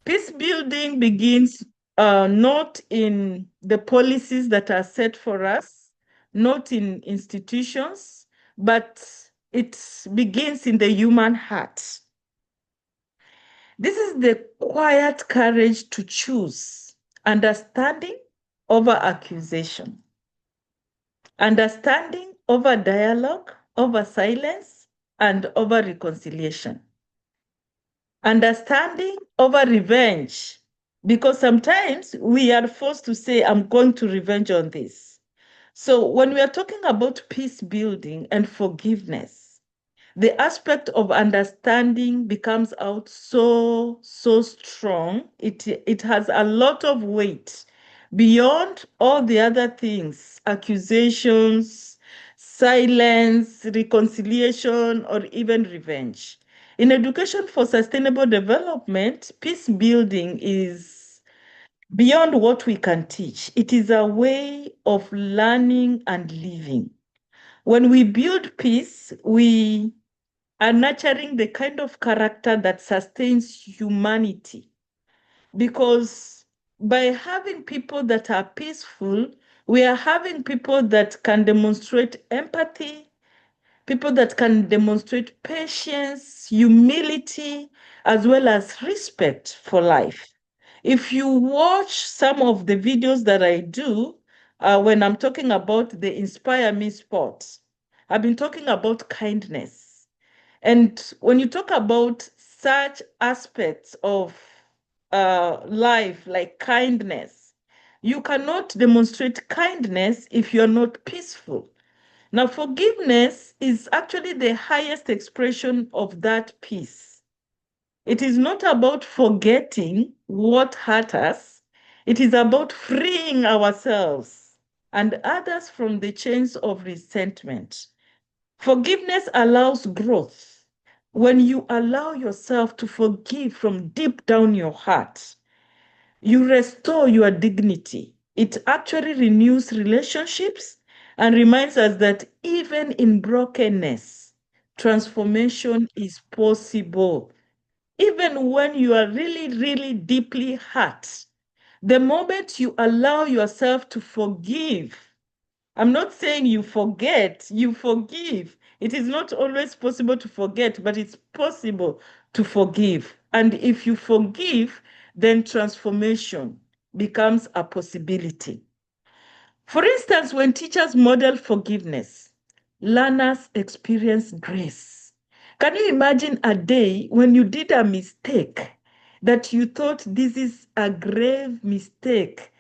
Peace building begins not in the policies that are set for us, not in institutions, but it begins in the human heart. This is the quiet courage to choose understanding over accusation, understanding over dialogue, over silence, and over reconciliation. Understanding over revenge, because sometimes we are forced to say, I'm going to revenge on this. So when we are talking about peace building and forgiveness, the aspect of understanding becomes out so strong. It has a lot of weight beyond all the other things, accusations, silence, reconciliation, or even revenge. In education for sustainable development, peace building is beyond what we can teach. It is a way of learning and living. When we build peace, we are nurturing the kind of character that sustains humanity. Because by having people that are peaceful, we are having people that can demonstrate empathy, people that can demonstrate patience, humility, as well as respect for life. If you watch some of the videos that I do, when I'm talking about the Inspire Me spot, I've been talking about kindness. And when you talk about such aspects of life like kindness, you cannot demonstrate kindness if you're not peaceful. Now, forgiveness is actually the highest expression of that peace. It is not about forgetting what hurt us. It is about freeing ourselves and others from the chains of resentment. Forgiveness allows growth. When you allow yourself to forgive from deep down your heart, you restore your dignity. It actually renews relationships and reminds us that even in brokenness, transformation is possible. Even when you are really deeply hurt, the moment you allow yourself to forgive, I'm not saying you forget, you forgive. It is not always possible to forget, but it's possible to forgive. And if you forgive, then transformation becomes a possibility. For instance, when teachers model forgiveness, learners experience grace. Can you imagine a day when you did a mistake that you thought this is a grave mistake?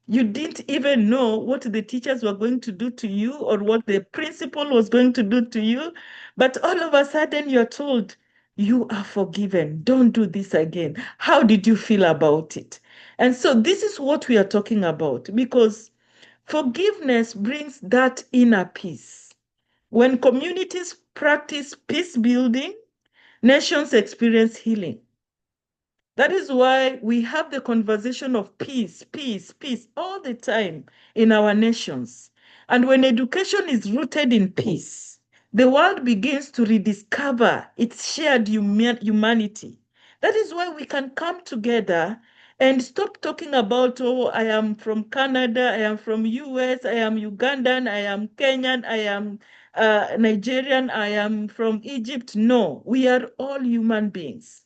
You didn't even know what the teachers were going to do to you or what the principal was going to do to you. But all of a sudden you're told, you are forgiven. Don't do this again. How did you feel about it? And so this is what we are talking about, because forgiveness brings that inner peace. When communities practice peace building, nations experience healing. That is why we have the conversation of peace, peace, peace all the time in our nations. And when education is rooted in peace, the world begins to rediscover its shared humanity. That is why we can come together and stop talking about, oh, I am from Canada, I am from US, I am Ugandan, I am Kenyan, I am Nigerian, I am from Egypt. No, we are all human beings.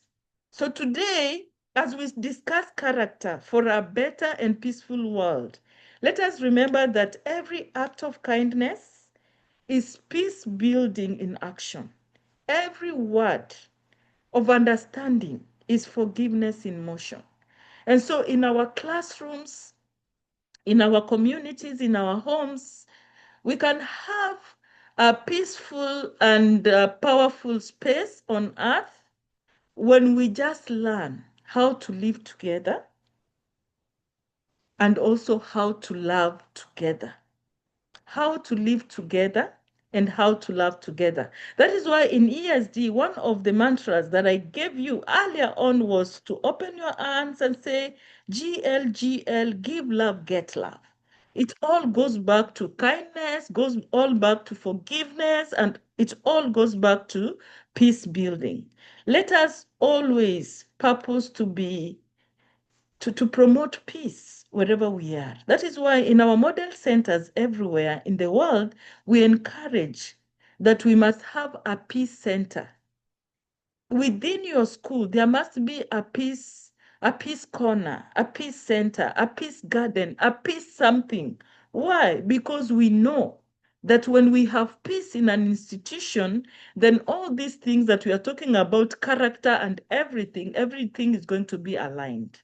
So today, as we discuss character for a better and peaceful world, let us remember that every act of kindness is peace building in action. Every word of understanding is forgiveness in motion. And so in our classrooms, in our communities, in our homes, we can have a peaceful and powerful space on earth when we just learn how to live together and also how to love together. How to live together and how to love together. That is why in ESD, one of the mantras that I gave you earlier on was to open your hands and say, GL, give love, get love. It all goes back to kindness, goes all back to forgiveness, and it all goes back to peace building. Let us always purpose to promote peace wherever we are. That is why in our model centers everywhere in the world, we encourage that we must have a peace center. Within your school, there must be a peace corner, a peace center, a peace garden, a peace something. Why? Because we know that when we have peace in an institution, then all these things that we are talking about, character and everything is going to be aligned.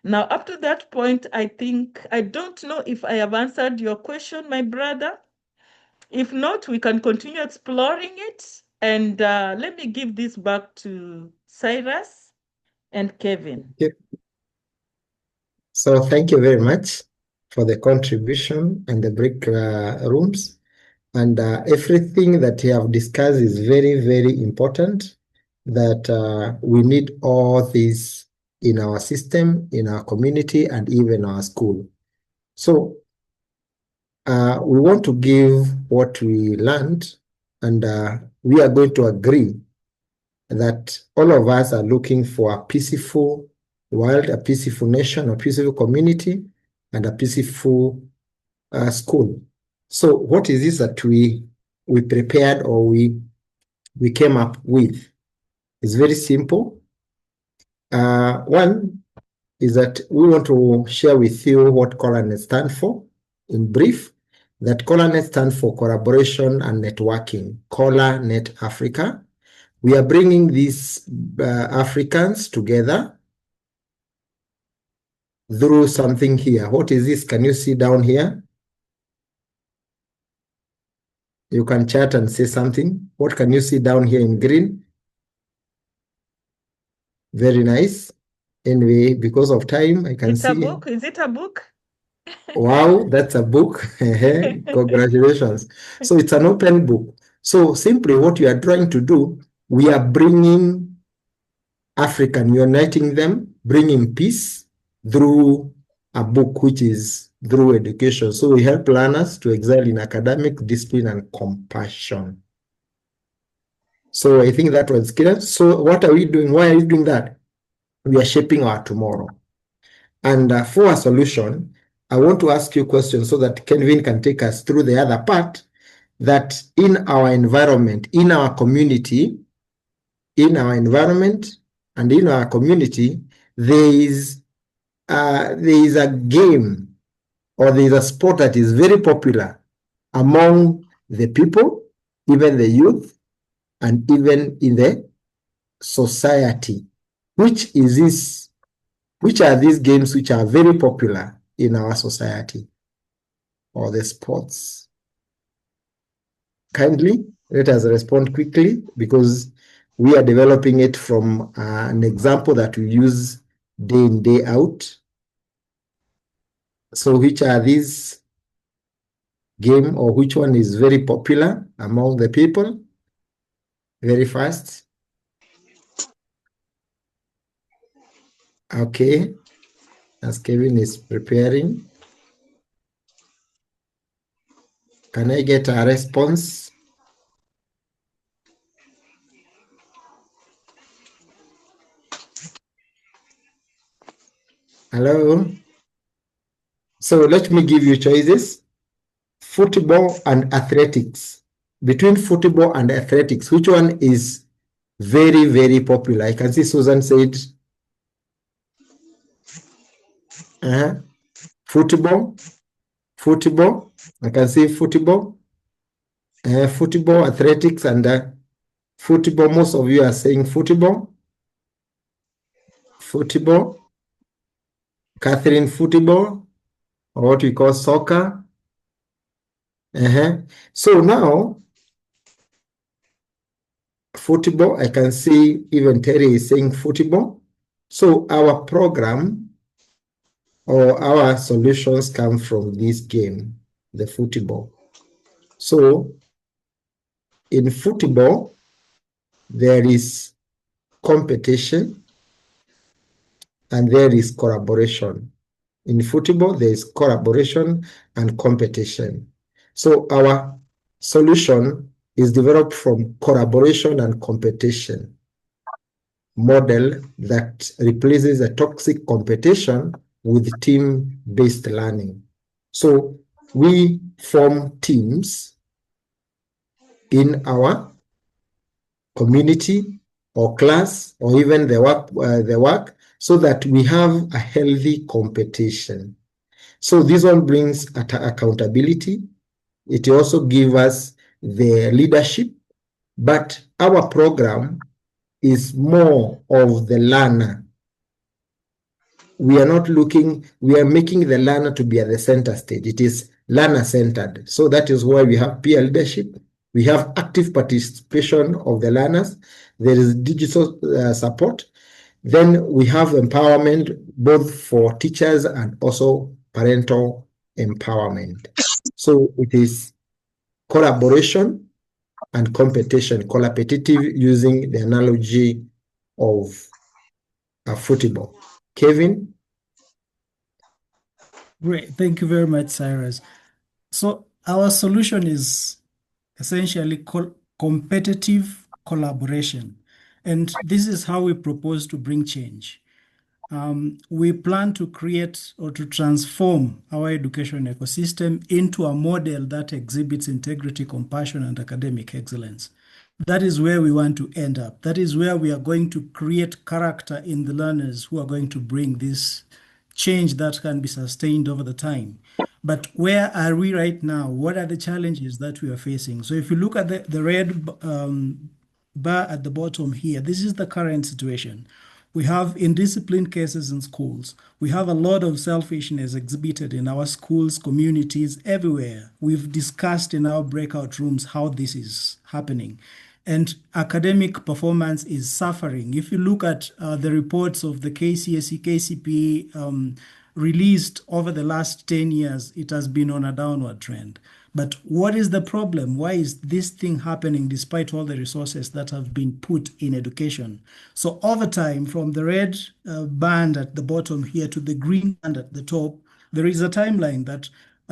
Now, up to that point, I don't know if I have answered your question, my brother. If not, we can continue exploring it. And let me give this back to Cyrus and Kevin. Okay. So thank you very much for the contribution and the break rooms. And everything that you have discussed is very, very important, that we need all these in our system, in our community, and even our school. So we want to give what we learned, and we are going to agree that all of us are looking for a peaceful world, a peaceful nation, a peaceful community, and a peaceful school. So what is this that we prepared or we came up with? It's very simple. One is that we want to share with you what COLANET stands for in brief. That COLANET stands for Collaboration and Networking, COLANET Africa. We are bringing these Africans together through something here. What is this? Can you see down here? You can chat and say something. What can you see down here in green? Very nice. Anyway, because of time, I can see. It's a book. Is it a book? Wow, that's a book. Congratulations. So it's an open book. So simply what you are trying to do, we are bringing African, uniting them, bringing peace through a book, which is through education. So we help learners to excel in academic discipline and compassion. So I think that was clear. So what are we doing? Why are we doing that? We are shaping our tomorrow. And for a solution, I want to ask you questions so that Kelvin can take us through the other part, that in our environment, in our community, in our environment and in our community, there is a game or there is a sport that is very popular among the people, even the youth, and even in the society. Which is this? Which are these games which are very popular in our society, or the sports? Kindly let us respond quickly, because we are developing it from an example that we use day in, day out. So which are these game, or which one is very popular among the people? Very fast. Okay, as Kevin is preparing. Can I get a response? Hello? So let me give you choices. Football and athletics. Between football and athletics, which one is very, very popular? I can see Susan said football, football. I can see football, football, athletics, and football. Most of you are saying football, football. Catherine, football, or what we call soccer. So now, football, I can see even Terry is saying football. So our program or our solutions come from this game, the football. So in football, there is competition and there is collaboration. In football, there is collaboration and competition. So our solution is developed from collaboration and competition model that replaces a toxic competition with team-based learning. So we form teams in our community or class or even the work so that we have a healthy competition. So this one brings accountability. It also gives us the leadership, but our program is more of the learner. We are not looking, we are making the learner to be at the center stage. It is learner-centered. So that is why we have peer leadership. We have active participation of the learners. There is digital support. Then we have empowerment both for teachers and also parental empowerment. So it is collaboration and competition, collaborative, using the analogy of a football. Kevin? Great. Thank you very much, Cyrus. So our solution is essentially competitive collaboration. And this is how we propose to bring change. We plan to create or to transform our education ecosystem into a model that exhibits integrity, compassion, and academic excellence. That is where we want to end up. That is where we are going to create character in the learners who are going to bring this change that can be sustained over the time. But where are we right now? What are the challenges that we are facing? So if you look at the red bar at the bottom here, this is the current situation. We have indisciplined cases in schools. We have a lot of selfishness exhibited in our schools, communities, everywhere. We've discussed in our breakout rooms how this is happening. And academic performance is suffering. If you look at the reports of the KCSE, KCPE released over the last 10 years, it has been on a downward trend. But what is the problem? Why is this thing happening despite all the resources that have been put in education? So over time, from the red band at the bottom here to the green band at the top, there is a timeline that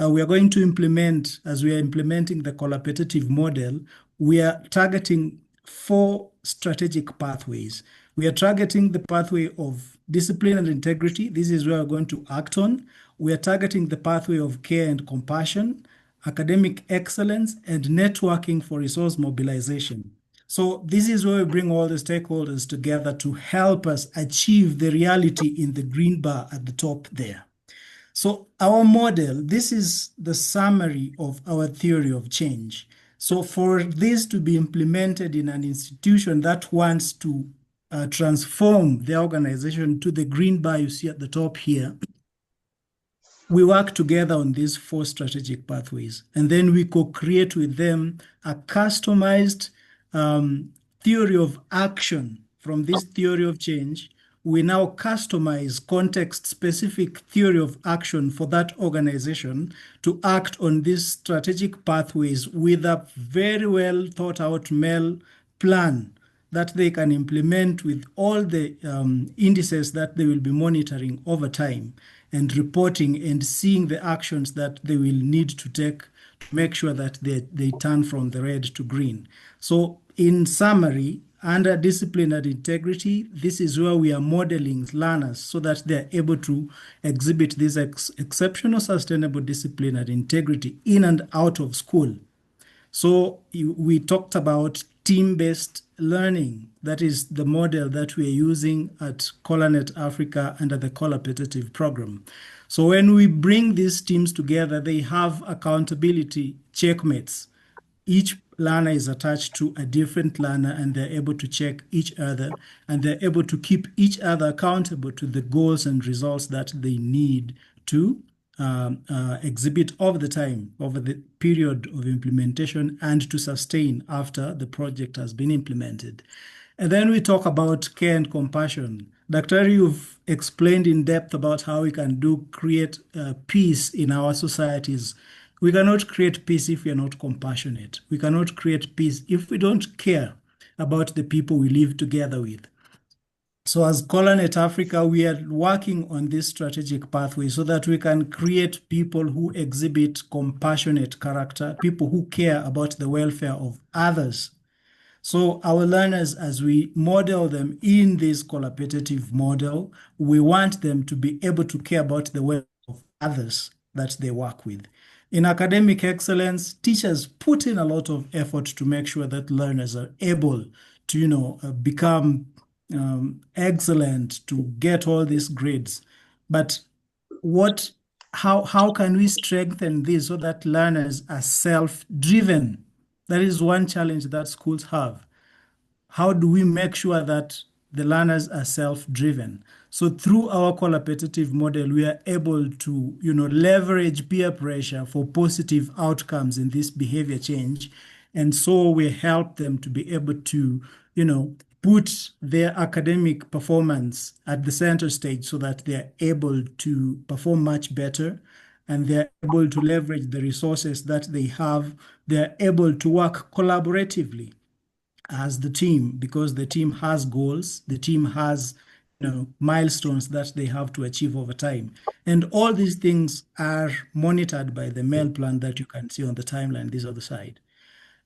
we are going to implement. As we are implementing the collaborative model, we are targeting 4 strategic pathways. We are targeting the pathway of discipline and integrity. This is where we're going to act on. We are targeting the pathway of care and compassion, academic excellence, and networking for resource mobilization. So this is where we bring all the stakeholders together to help us achieve the reality in the green bar at the top there. So our model, this is the summary of our theory of change. So for this to be implemented in an institution that wants to transform the organization to the green bar you see at the top here, we work together on these 4 strategic pathways, and then we co-create with them a customized theory of action. From this theory of change, we now customize context-specific theory of action for that organization to act on these strategic pathways with a very well thought out plan that they can implement with all the indices that they will be monitoring over time and reporting and seeing the actions that they will need to take to make sure that they turn from the red to green. So in summary, under discipline and integrity, this is where we are modeling learners so that they're able to exhibit this exceptional sustainable discipline and integrity in and out of school. So we talked about team-based learning. That is the model that we are using at Colanet Africa under the collaborative program. So when we bring these teams together, they have accountability checkmates. Each learner is attached to a different learner and they're able to check each other and they're able to keep each other accountable to the goals and results that they need to exhibit over the time, over the period of implementation and to sustain after the project has been implemented. And then we talk about care and compassion. Dr. You've explained in depth about how we can create peace in our societies. We cannot create peace if we are not compassionate. We cannot create peace if we don't care about the people we live together with. So as Colanet Africa, we are working on this strategic pathway so that we can create people who exhibit compassionate character, people who care about the welfare of others. So our learners, as we model them in this collaborative model, we want them to be able to care about the welfare of others that they work with. In academic excellence, teachers put in a lot of effort to make sure that learners are able to, become excellent, to get all these grades. But how can we strengthen this so that learners are self-driven? That is one challenge that schools have. How do we make sure that the learners are self-driven? So through our collaborative model, we are able to, leverage peer pressure for positive outcomes in this behavior change. And so we help them to be able to, put their academic performance at the center stage so that they're able to perform much better and they're able to leverage the resources that they have. They're able to work collaboratively as the team because the team has goals, the team has milestones that they have to achieve over time. And all these things are monitored by the mail plan that you can see on the timeline, this other side.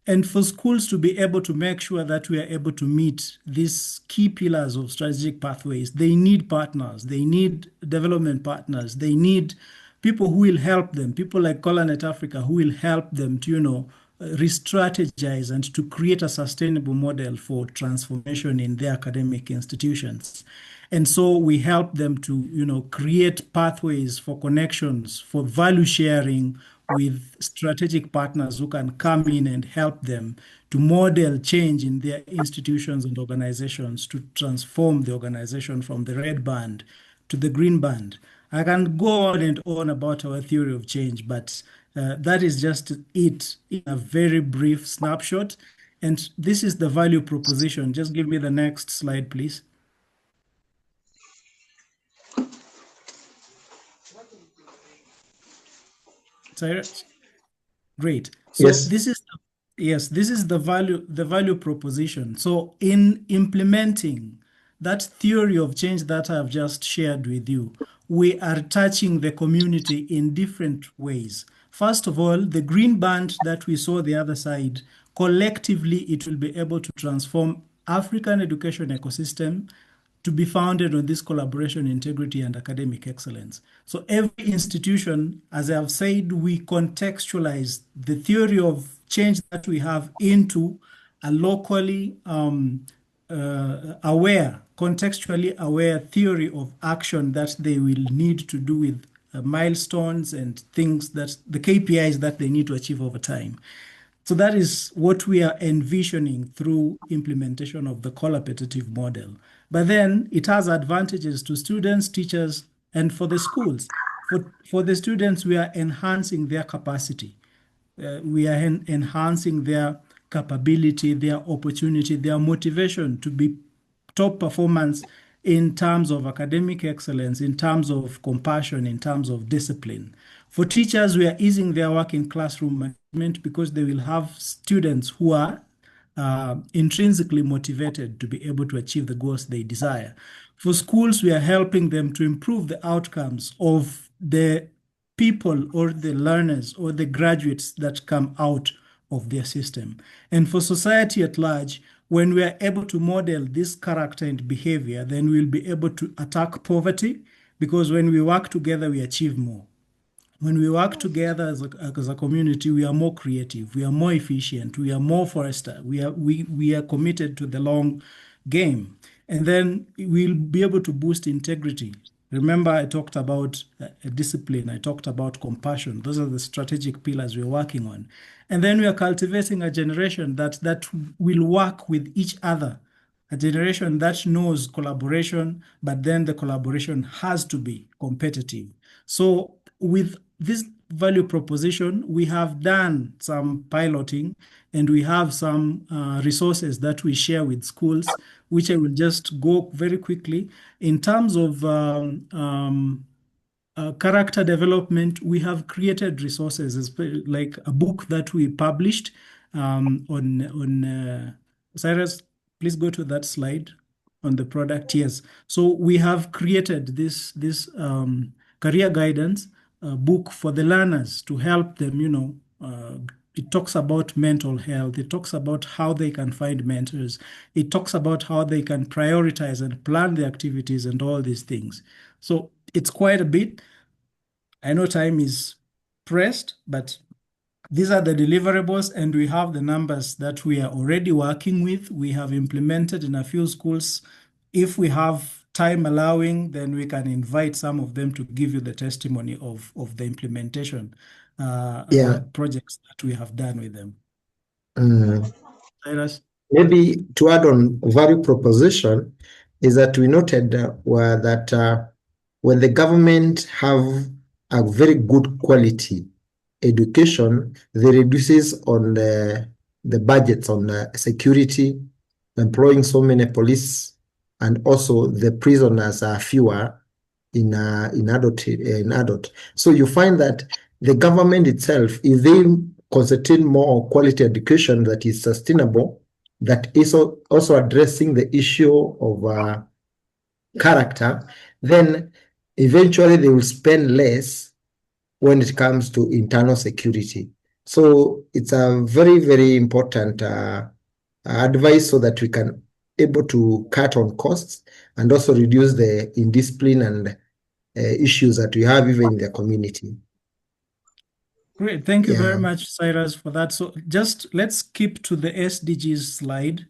And for schools to be able to make sure that we are able to meet these key pillars of strategic pathways, they need partners, they need development partners, they need people who will help them, people like Colanet Africa who will help them to, re-strategize and to create a sustainable model for transformation in their academic institutions. And so we help them to, create pathways for connections, for value sharing with strategic partners who can come in and help them to model change in their institutions and organizations to transform the organization from the red band to the green band. I can go on and on about our theory of change, but that is just it in a very brief snapshot. And this is the value proposition. Just give me the next slide, please. Cyrus? Great. So Yes. this is the value proposition. So in implementing that theory of change that I've just shared with you, we are touching the community in different ways. First of all, the green band that we saw the other side, collectively, it will be able to transform African education ecosystem to be founded on this collaboration, integrity, and academic excellence. So every institution, as I have said, we contextualize the theory of change that we have into a locally aware, contextually aware theory of action that they will need to do with milestones and things that the KPIs that they need to achieve over time. So that is what we are envisioning through implementation of the collaborative model. But then it has advantages to students, teachers, and for the schools. For the students, we are enhancing their capacity. We are enhancing their capability, their opportunity, their motivation to be top performance in terms of academic excellence, in terms of compassion, in terms of discipline. For teachers, we are easing their work in classroom management because they will have students who are intrinsically motivated to be able to achieve the goals they desire. For schools, we are helping them to improve the outcomes of the people or the learners or the graduates that come out of their system. And for society at large, when we are able to model this character and behavior, then we'll be able to attack poverty, because when we work together, we achieve more. When we work together as a community, we are more creative, we are more efficient, we are more forester, we are committed to the long game. And then we'll be able to boost integrity. Remember, I talked about discipline, I talked about compassion. Those are the strategic pillars we're working on. And then we are cultivating a generation that will work with each other, a generation that knows collaboration, but then the collaboration has to be competitive. So with this value proposition, we have done some piloting and we have some resources that we share with schools, which I will just go very quickly. In terms of character development, we have created resources like a book that we published on Cyrus, please go to that slide on the product. Yes. So we have created this career guidance book for the learners to help them, it talks about mental health. It talks about how they can find mentors. It talks about how they can prioritize and plan the activities and all these things. So it's quite a bit. I know time is pressed, but these are the deliverables, and we have the numbers that we are already working with. We have implemented in a few schools. If we have time allowing, then we can invite some of them to give you the testimony of the implementation projects that we have done with them. Cyrus? Maybe to add on value proposition is that we noted that when the government have a very good quality education, they reduces on the budgets on security, employing so many police, and also the prisoners are fewer in adult. So you find that the government itself, if they concentrate more on quality education that is sustainable, that is also addressing the issue of character, then eventually they will spend less when it comes to internal security. So it's a very, very important advice so that we can able to cut on costs and also reduce the indiscipline and issues that we have even in the community. Great. Thank you very much, Cyrus, for that. So just let's skip to the SDGs slide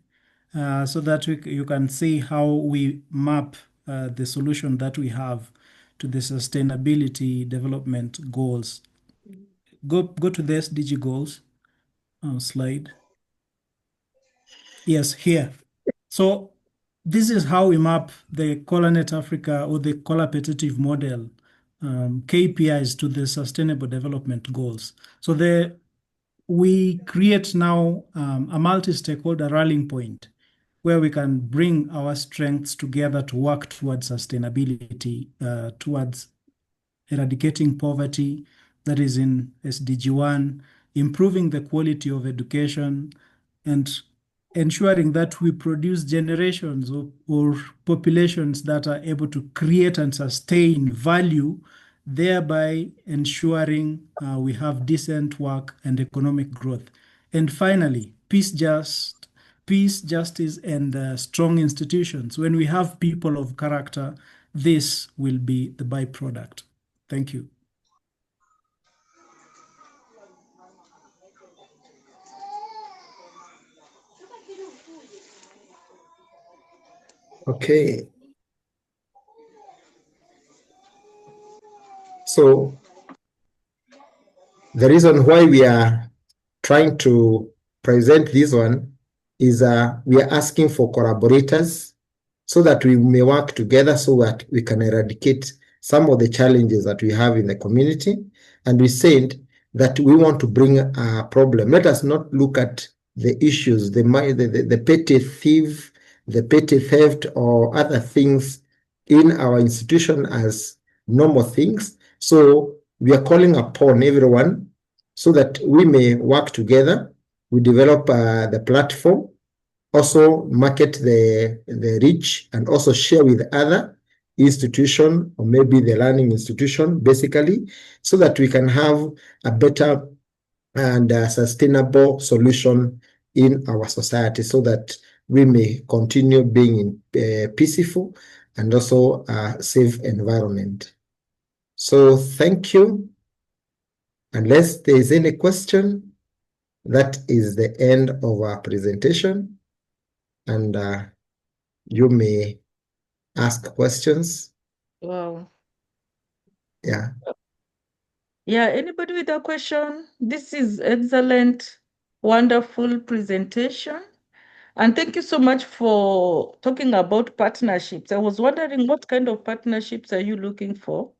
so that you can see how we map the solution that we have to the sustainability development goals. Go to the SDG goals slide. Yes, here. So this is how we map the ColaNet Africa or the collaborative model KPIs to the Sustainable Development Goals. So we create now a multi-stakeholder rallying point where we can bring our strengths together to work towards sustainability, towards eradicating poverty, that is in SDG 1, improving the quality of education, and ensuring that we produce generations or populations that are able to create and sustain value, thereby ensuring we have decent work and economic growth. And finally, peace, justice, and strong institutions. When we have people of character, this will be the byproduct. Thank you. Okay. So the reason why we are trying to present this one is we are asking for collaborators so that we may work together so that we can eradicate some of the challenges that we have in the community. And we said that we want to bring a problem. Let us not look at the issues, the petty thief, the petty theft, or other things in our institution as normal things. So we are calling upon everyone so that we may work together. We develop the platform also market the reach and also share with other institution or maybe the learning institution, basically, so that we can have a better and sustainable solution in our society, so that we may continue being in peaceful and also a safe environment. So thank you. Unless there is any question, that is the end of our presentation, and you may ask questions. Wow. Yeah. Yeah, anybody with a question? This is excellent, wonderful presentation. And thank you so much for talking about partnerships. I was wondering what kind of partnerships are you looking for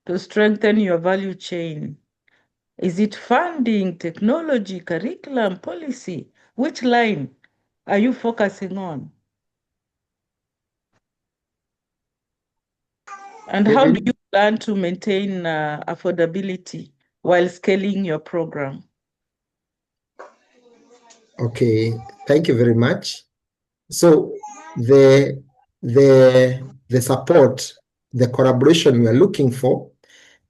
to strengthen your value chain? Is it funding, technology, curriculum, policy? Which line are you focusing on? And how do you plan to maintain affordability while scaling your program? Okay, thank you very much. So the support, the collaboration we are looking for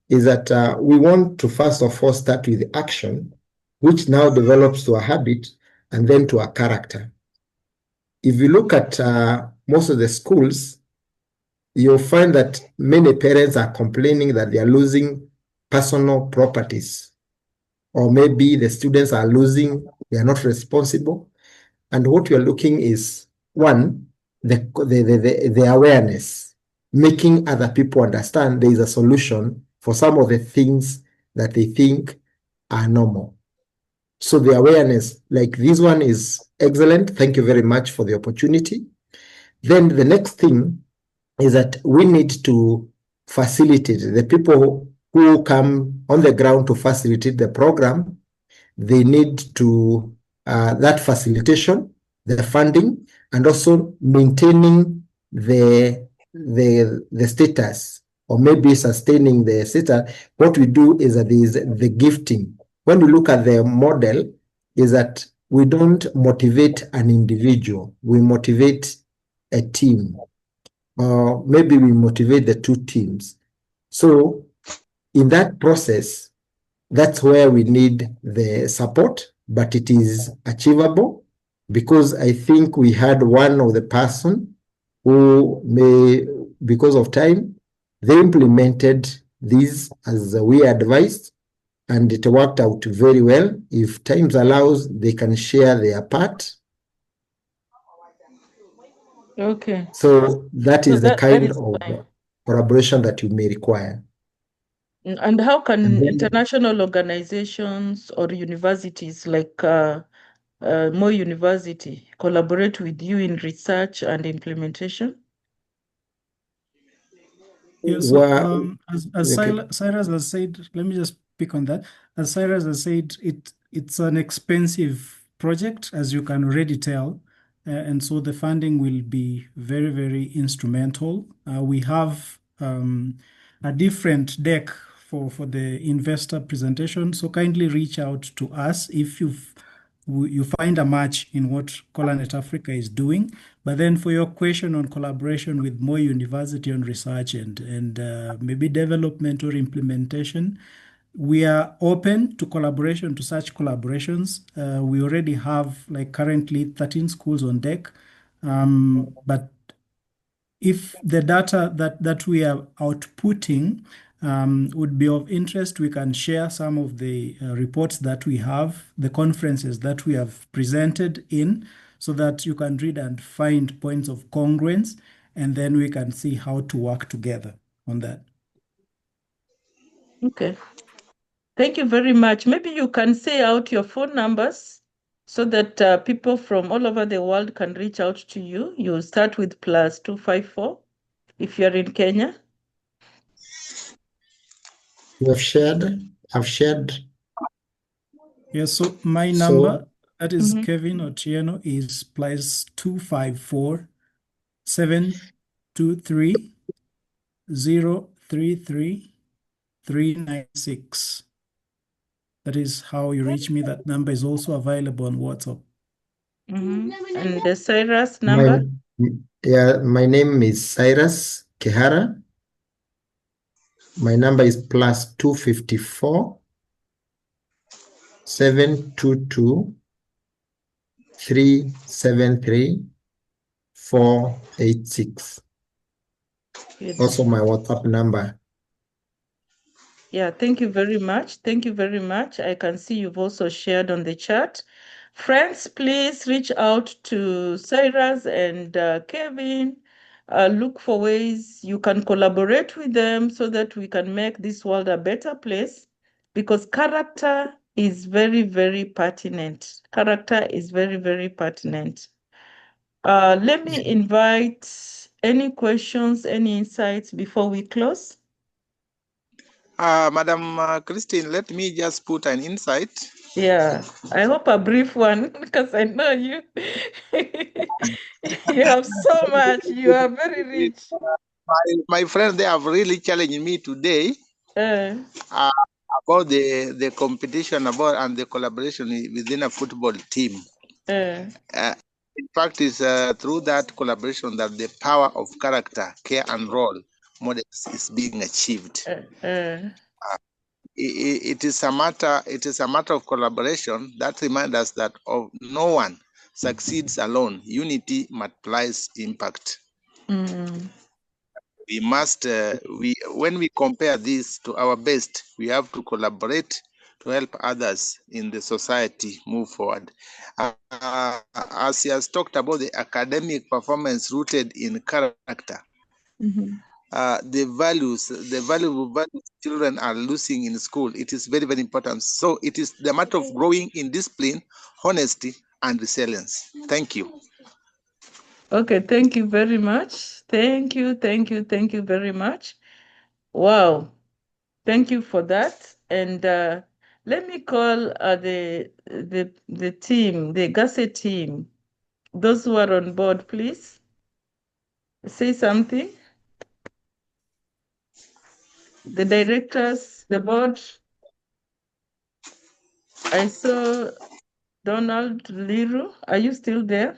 is that we want to first of all start with action, which now develops to a habit and then to a character. If you look at most of the schools, you'll find that many parents are complaining that they are losing personal properties, or maybe the students are losing, they are not responsible. And what we are looking is, one, the awareness, making other people understand there is a solution for some of the things that they think are normal. So the awareness, like this one, is excellent. Thank you very much for the opportunity. Then the next thing is that we need to facilitate the people who come on the ground to facilitate the program. They need to that facilitation, the funding, and also maintaining the status, or maybe sustaining the status. What we do is that there is the gifting. When we look at the model, is that we don't motivate an individual, we motivate a team, or maybe we motivate the two teams. So in that process, that's where we need the support, but it is achievable, because I think we had one of the person who may, because of time, they implemented this as we advised, and it worked out very well. If times allows, they can share their part. Okay. So that So is the kind is of fine. collaboration that you may require. And how can And then, international organizations or universities like Mo University collaborate with you in research and implementation? Yeah, so as Cyrus has said, let me just pick on that. As Cyrus has said, it's an expensive project, as you can already tell. And so the funding will be very, very instrumental. We have a different deck for the investor presentation. So kindly reach out to us if you find a match in what Colanet Africa is doing. But then for your question on collaboration with Moi University on research and maybe development or implementation, we are open to collaboration, to such collaborations. We already have, like, currently 13 schools on deck. But if the data that we are outputting would be of interest, we can share some of the reports that we have, the conferences that we have presented in, so that you can read and find points of congruence, and then we can see how to work together on that. Okay. Thank you very much. Maybe you can say out your phone numbers so that people from all over the world can reach out to you. You'll start with +254 if you're in Kenya. I've shared. Yes, so my number, that is Kevin Otieno, is +254 723 033 396. That is how you reach me. That number is also available on WhatsApp. And the Cyrus number? My name is Cyrus Kehara. My number is +254 722 373 486. Also my WhatsApp number. Yeah, thank you very much. Thank you very much. I can see you've also shared on the chat. Friends, please reach out to Cyrus and Kevin. Look for ways you can collaborate with them so that we can make this world a better place, because character is very, very pertinent. Character is very, very pertinent. Let me invite any questions, any insights before we close. Madam Christine, let me just put an insight. Yeah, I hope a brief one, because I know you. You have so much. You are very rich. My friends, they have really challenged me today about the competition about and the collaboration within a football team. In fact, it's through that collaboration that the power of character, care, and role models is being achieved. It is a matter of collaboration that reminds us that no one succeeds alone. Unity multiplies impact. We must when we compare this to our best, we have to collaborate to help others in the society move forward. As he has talked about the academic performance rooted in character, the valuable values children are losing in school, it is very, very important. So it is the matter of growing in discipline, honesty, and resilience. Thank you. Okay, thank you very much. Thank you very much. Wow, thank you for that. And let me call the team, the GASE team, those who are on board, please say something. The directors, the board. I saw Donald Liru. Are you still there?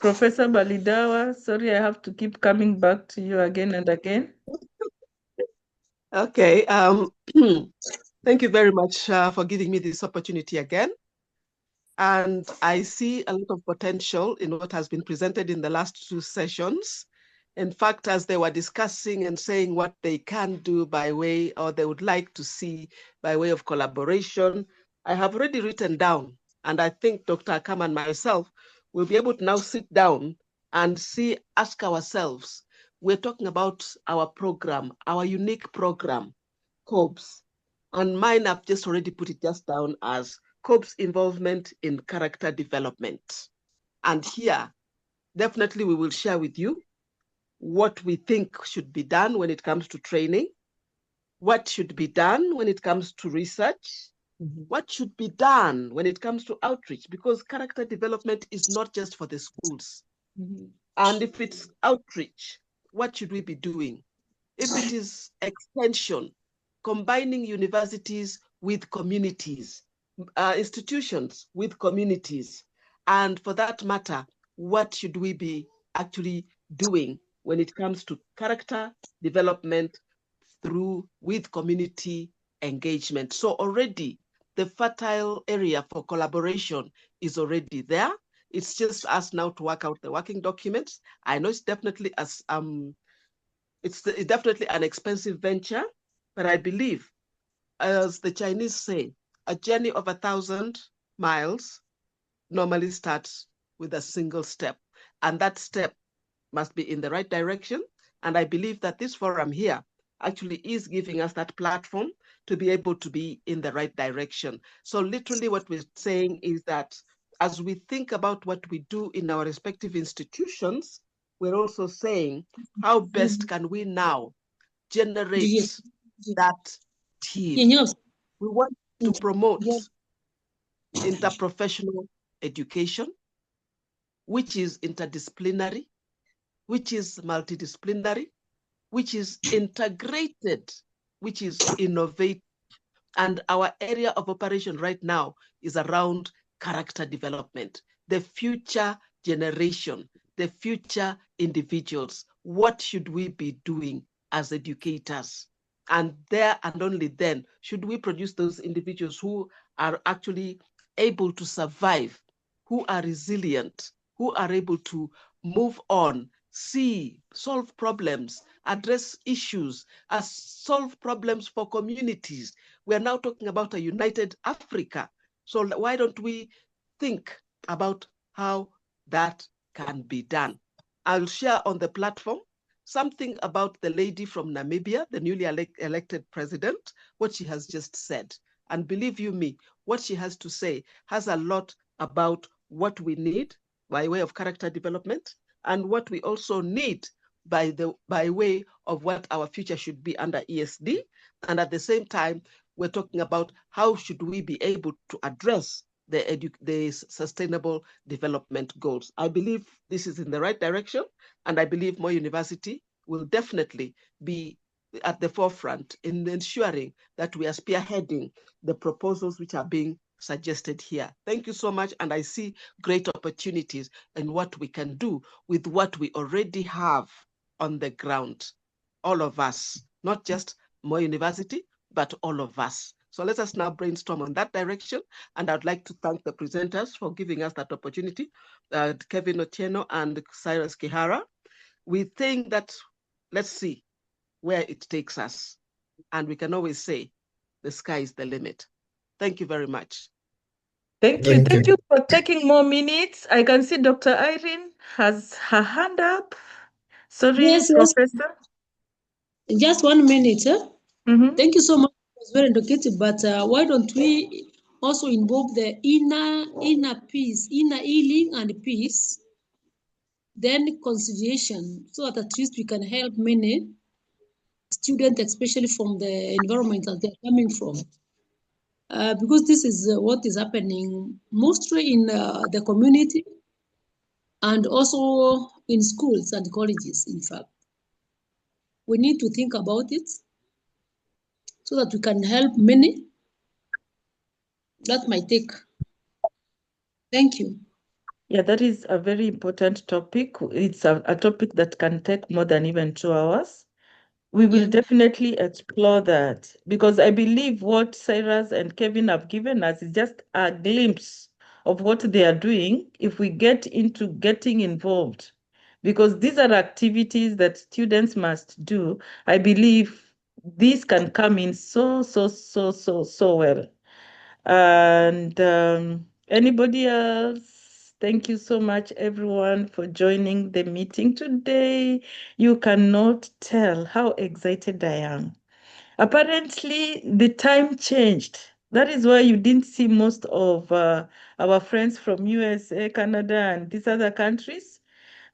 Professor Balidawa, sorry, I have to keep coming back to you again and again. Okay. Thank you very much for giving me this opportunity again. And I see a lot of potential in what has been presented in the last two sessions. In fact, as they were discussing and saying what they can do by way, or they would like to see by way of collaboration, I have already written down, and I think Dr. Akam and myself will be able to now sit down and ask ourselves, we're talking about our program, our unique program, COBS, and mine I've just already put it just down as COBS involvement in character development. And here, definitely we will share with you what we think should be done when it comes to training, what should be done when it comes to research, what should be done when it comes to outreach, because character development is not just for the schools. And if it's outreach, what should we be doing? If it is extension, combining universities with communities, institutions with communities, and for that matter, what should we be actually doing when it comes to character development with community engagement? So already the fertile area for collaboration is already there. It's just us now to work out the working documents. I know it's definitely it's definitely an expensive venture, but I believe, as the Chinese say, a journey of 1,000 miles normally starts with a single step, and that step must be in the right direction. And I believe that this forum here actually is giving us that platform to be able to be in the right direction. So literally what we're saying is that as we think about what we do in our respective institutions, we're also saying, how best can we now generate that team? We want to promote interprofessional education, which is interdisciplinary, which is multidisciplinary, which is integrated, which is innovative, And our area of operation right now is around character development, the future generation, the future individuals. What should we be doing as educators? And there and only then should we produce those individuals who are actually able to survive, who are resilient, who are able to move on, see, solve problems, address issues, solve problems for communities. We are now talking about a united Africa. So why don't we think about how that can be done? I'll share on the platform something about the lady from Namibia, the newly elected president, what she has just said. And believe you me, what she has to say has a lot about what we need by way of character development and what we also need by way of what our future should be under ESD. And at the same time, we're talking about how should we be able to address the sustainable development goals. I believe this is in the right direction, and I believe Moi University will definitely be at the forefront in ensuring that we are spearheading the proposals which are being suggested here. Thank you so much, and I see great opportunities in what we can do with what we already have on the ground. All of us, not just Moi University, but all of us. So let us now brainstorm on that direction. And I'd like to thank the presenters for giving us that opportunity, Kevin Otieno and Cyrus Kihara. We think that, let's see where it takes us. And we can always say, the sky is the limit. Thank you very much. Thank you. Thank you for taking more minutes. I can see Dr. Irene has her hand up. Sorry, Yes, Professor. Just 1 minute. Thank you so much. It was very educative, but why don't we also involve the inner peace, inner healing and peace, then conciliation, so that at least we can help many students, especially from the environment that they're coming from. Because this is what is happening mostly in the community and also in schools and colleges, in fact. We need to think about it so that we can help many. That's my take. Thank you. Yeah, that is a very important topic. It's a topic that can take more than even 2 hours. We will definitely explore that because I believe what Cyrus and Kevin have given us is just a glimpse of what they are doing if we get into getting involved. Because these are activities that students must do. I believe these can come in so well. And anybody else? Thank you so much, everyone, for joining the meeting today. You cannot tell how excited I am. Apparently, the time changed. That is why you didn't see most of our friends from USA, Canada, and these other countries.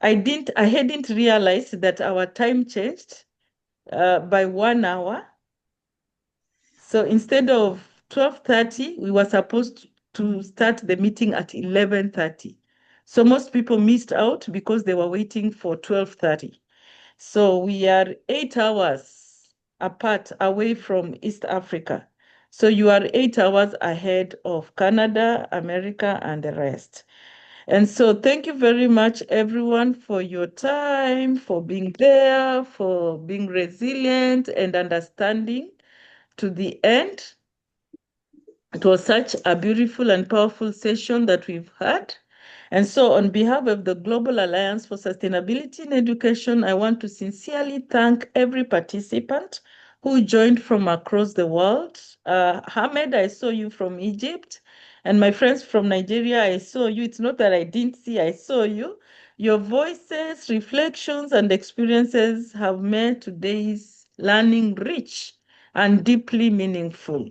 I hadn't realized that our time changed by 1 hour. So instead of 12:30, we were supposed to start the meeting at 11:30. So most people missed out because they were waiting for 12:30. So we are 8 hours apart away from East Africa. So you are 8 hours ahead of Canada, America, and the rest. And so thank you very much, everyone, for your time, for being there, for being resilient and understanding to the end. It was such a beautiful and powerful session that we've had. And so on behalf of the Global Alliance for Sustainability in Education, I want to sincerely thank every participant who joined from across the world. Hamed, I saw you from Egypt. And my friends from Nigeria, I saw you. It's not that I didn't see, I saw you. Your voices, reflections, and experiences have made today's learning rich and deeply meaningful.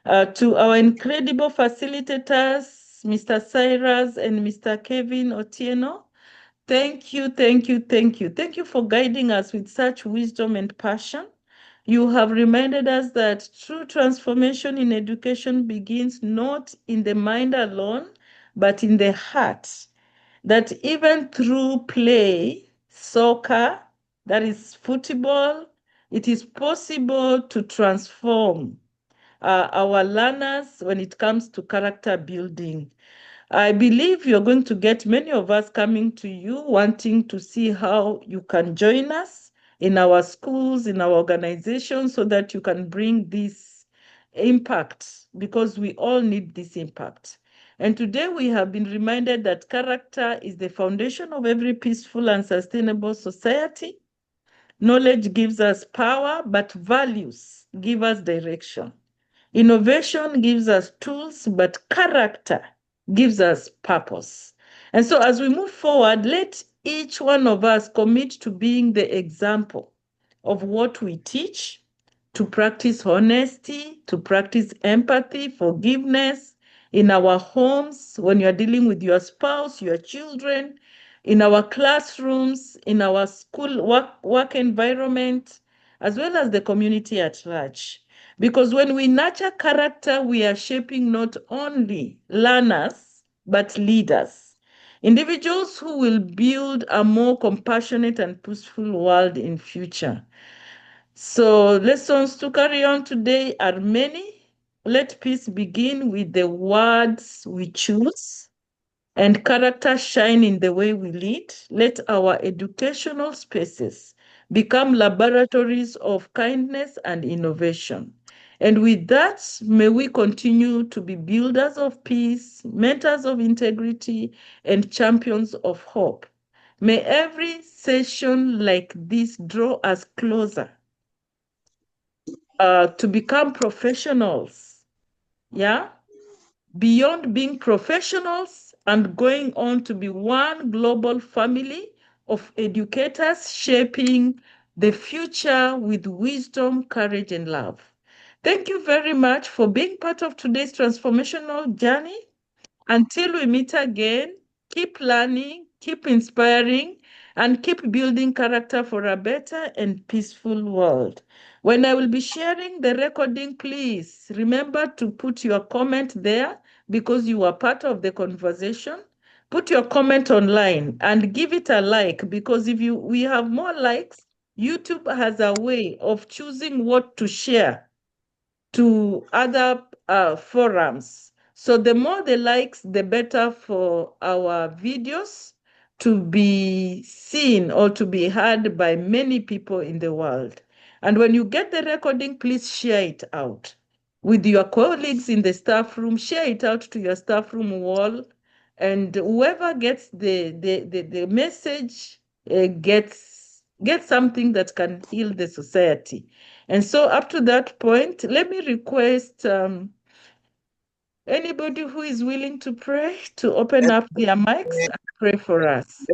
To our incredible facilitators, Mr. Cyrus and Mr. Kevin Otieno, thank you, thank you, thank you. Thank you for guiding us with such wisdom and passion. You have reminded us that true transformation in education begins not in the mind alone, but in the heart. That even through play, soccer, that is football, it is possible to transform our learners when it comes to character building. I believe you're going to get many of us coming to you wanting to see how you can join us in our schools, in our organizations, so that you can bring this impact, because we all need this impact. And today we have been reminded that character is the foundation of every peaceful and sustainable society. Knowledge gives us power, but values give us direction. Innovation gives us tools, but character gives us purpose. And so as we move forward, let each one of us commit to being the example of what we teach, to practice honesty, to practice empathy, forgiveness in our homes, when you're dealing with your spouse, your children, in our classrooms, in our school work environment, as well as the community at large. Because when we nurture character, we are shaping not only learners, but leaders. Individuals who will build a more compassionate and peaceful world in future. So lessons to carry on today are many. Let peace begin with the words we choose, and character shine in the way we lead. Let our educational spaces become laboratories of kindness and innovation. And with that, may we continue to be builders of peace, mentors of integrity, and champions of hope. May every session like this draw us closer to become professionals, yeah? Beyond being professionals and going on to be one global family of educators shaping the future with wisdom, courage, and love. Thank you very much for being part of today's transformational journey. Until we meet again, keep learning, keep inspiring, and keep building character for a better and peaceful world. When I will be sharing the recording, please remember to put your comment there because you are part of the conversation. Put your comment online and give it a like, because if we have more likes, YouTube has a way of choosing what to share to other forums. So the more the likes, the better for our videos to be seen or to be heard by many people in the world. And when you get the recording, please share it out with your colleagues in the staff room. Share it out to your staff room wall. And whoever gets the message gets something that can heal the society. And so up to that point, let me request anybody who is willing to pray to open up their mics and pray for us.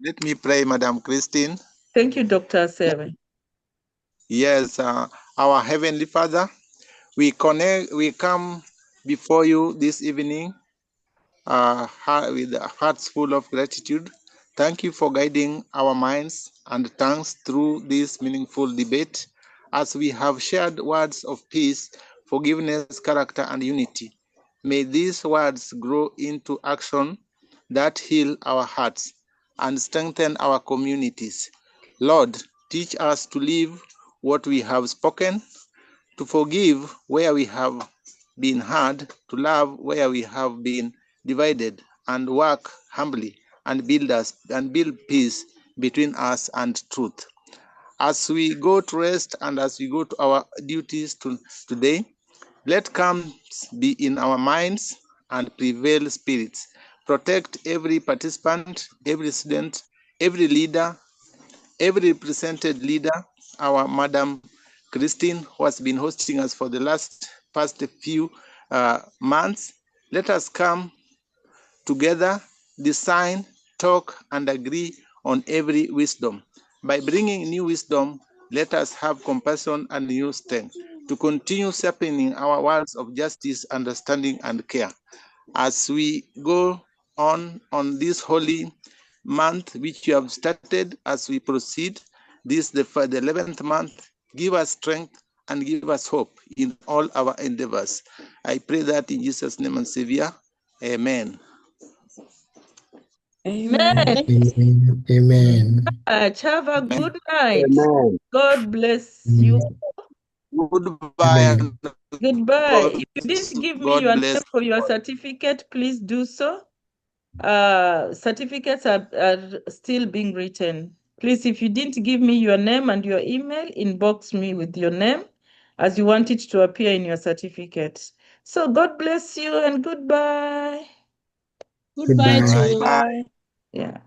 Let me pray, Madam Christine. Thank you, Dr. Seven. Yes, our Heavenly Father, we come before you this evening with hearts full of gratitude. Thank you for guiding our minds and tongues through this meaningful debate as we have shared words of peace, forgiveness, character, and unity. May these words grow into action that heal our hearts and strengthen our communities. Lord, teach us to live what we have spoken, to forgive where we have been hurt, to love where we have been divided, and work humbly and build peace between us and truth. As we go to rest and as we go to our duties today, let calm be in our minds and prevail spirits. Protect every participant, every student, every leader, every represented leader, our Madam Christine, who has been hosting us for the past few months. Let us come together, design, talk, and agree on every wisdom. By bringing new wisdom, let us have compassion and new strength to continue sharpening our words of justice, understanding, and care. As we go on this holy month, which you have started, as we proceed, this the 11th month, give us strength and give us hope in all our endeavors. I pray that in Jesus' name and Savior, amen. Amen. Amen. Have a good night. Amen. God bless you. Goodbye. Amen. Goodbye. If you didn't give me God your bless. name for your certificate, please do so. Certificates are still being written. Please, if you didn't give me your name and your email, inbox me with your name as you want it to appear in your certificate. So God bless you and goodbye. Goodbye to you. Bye. Yeah.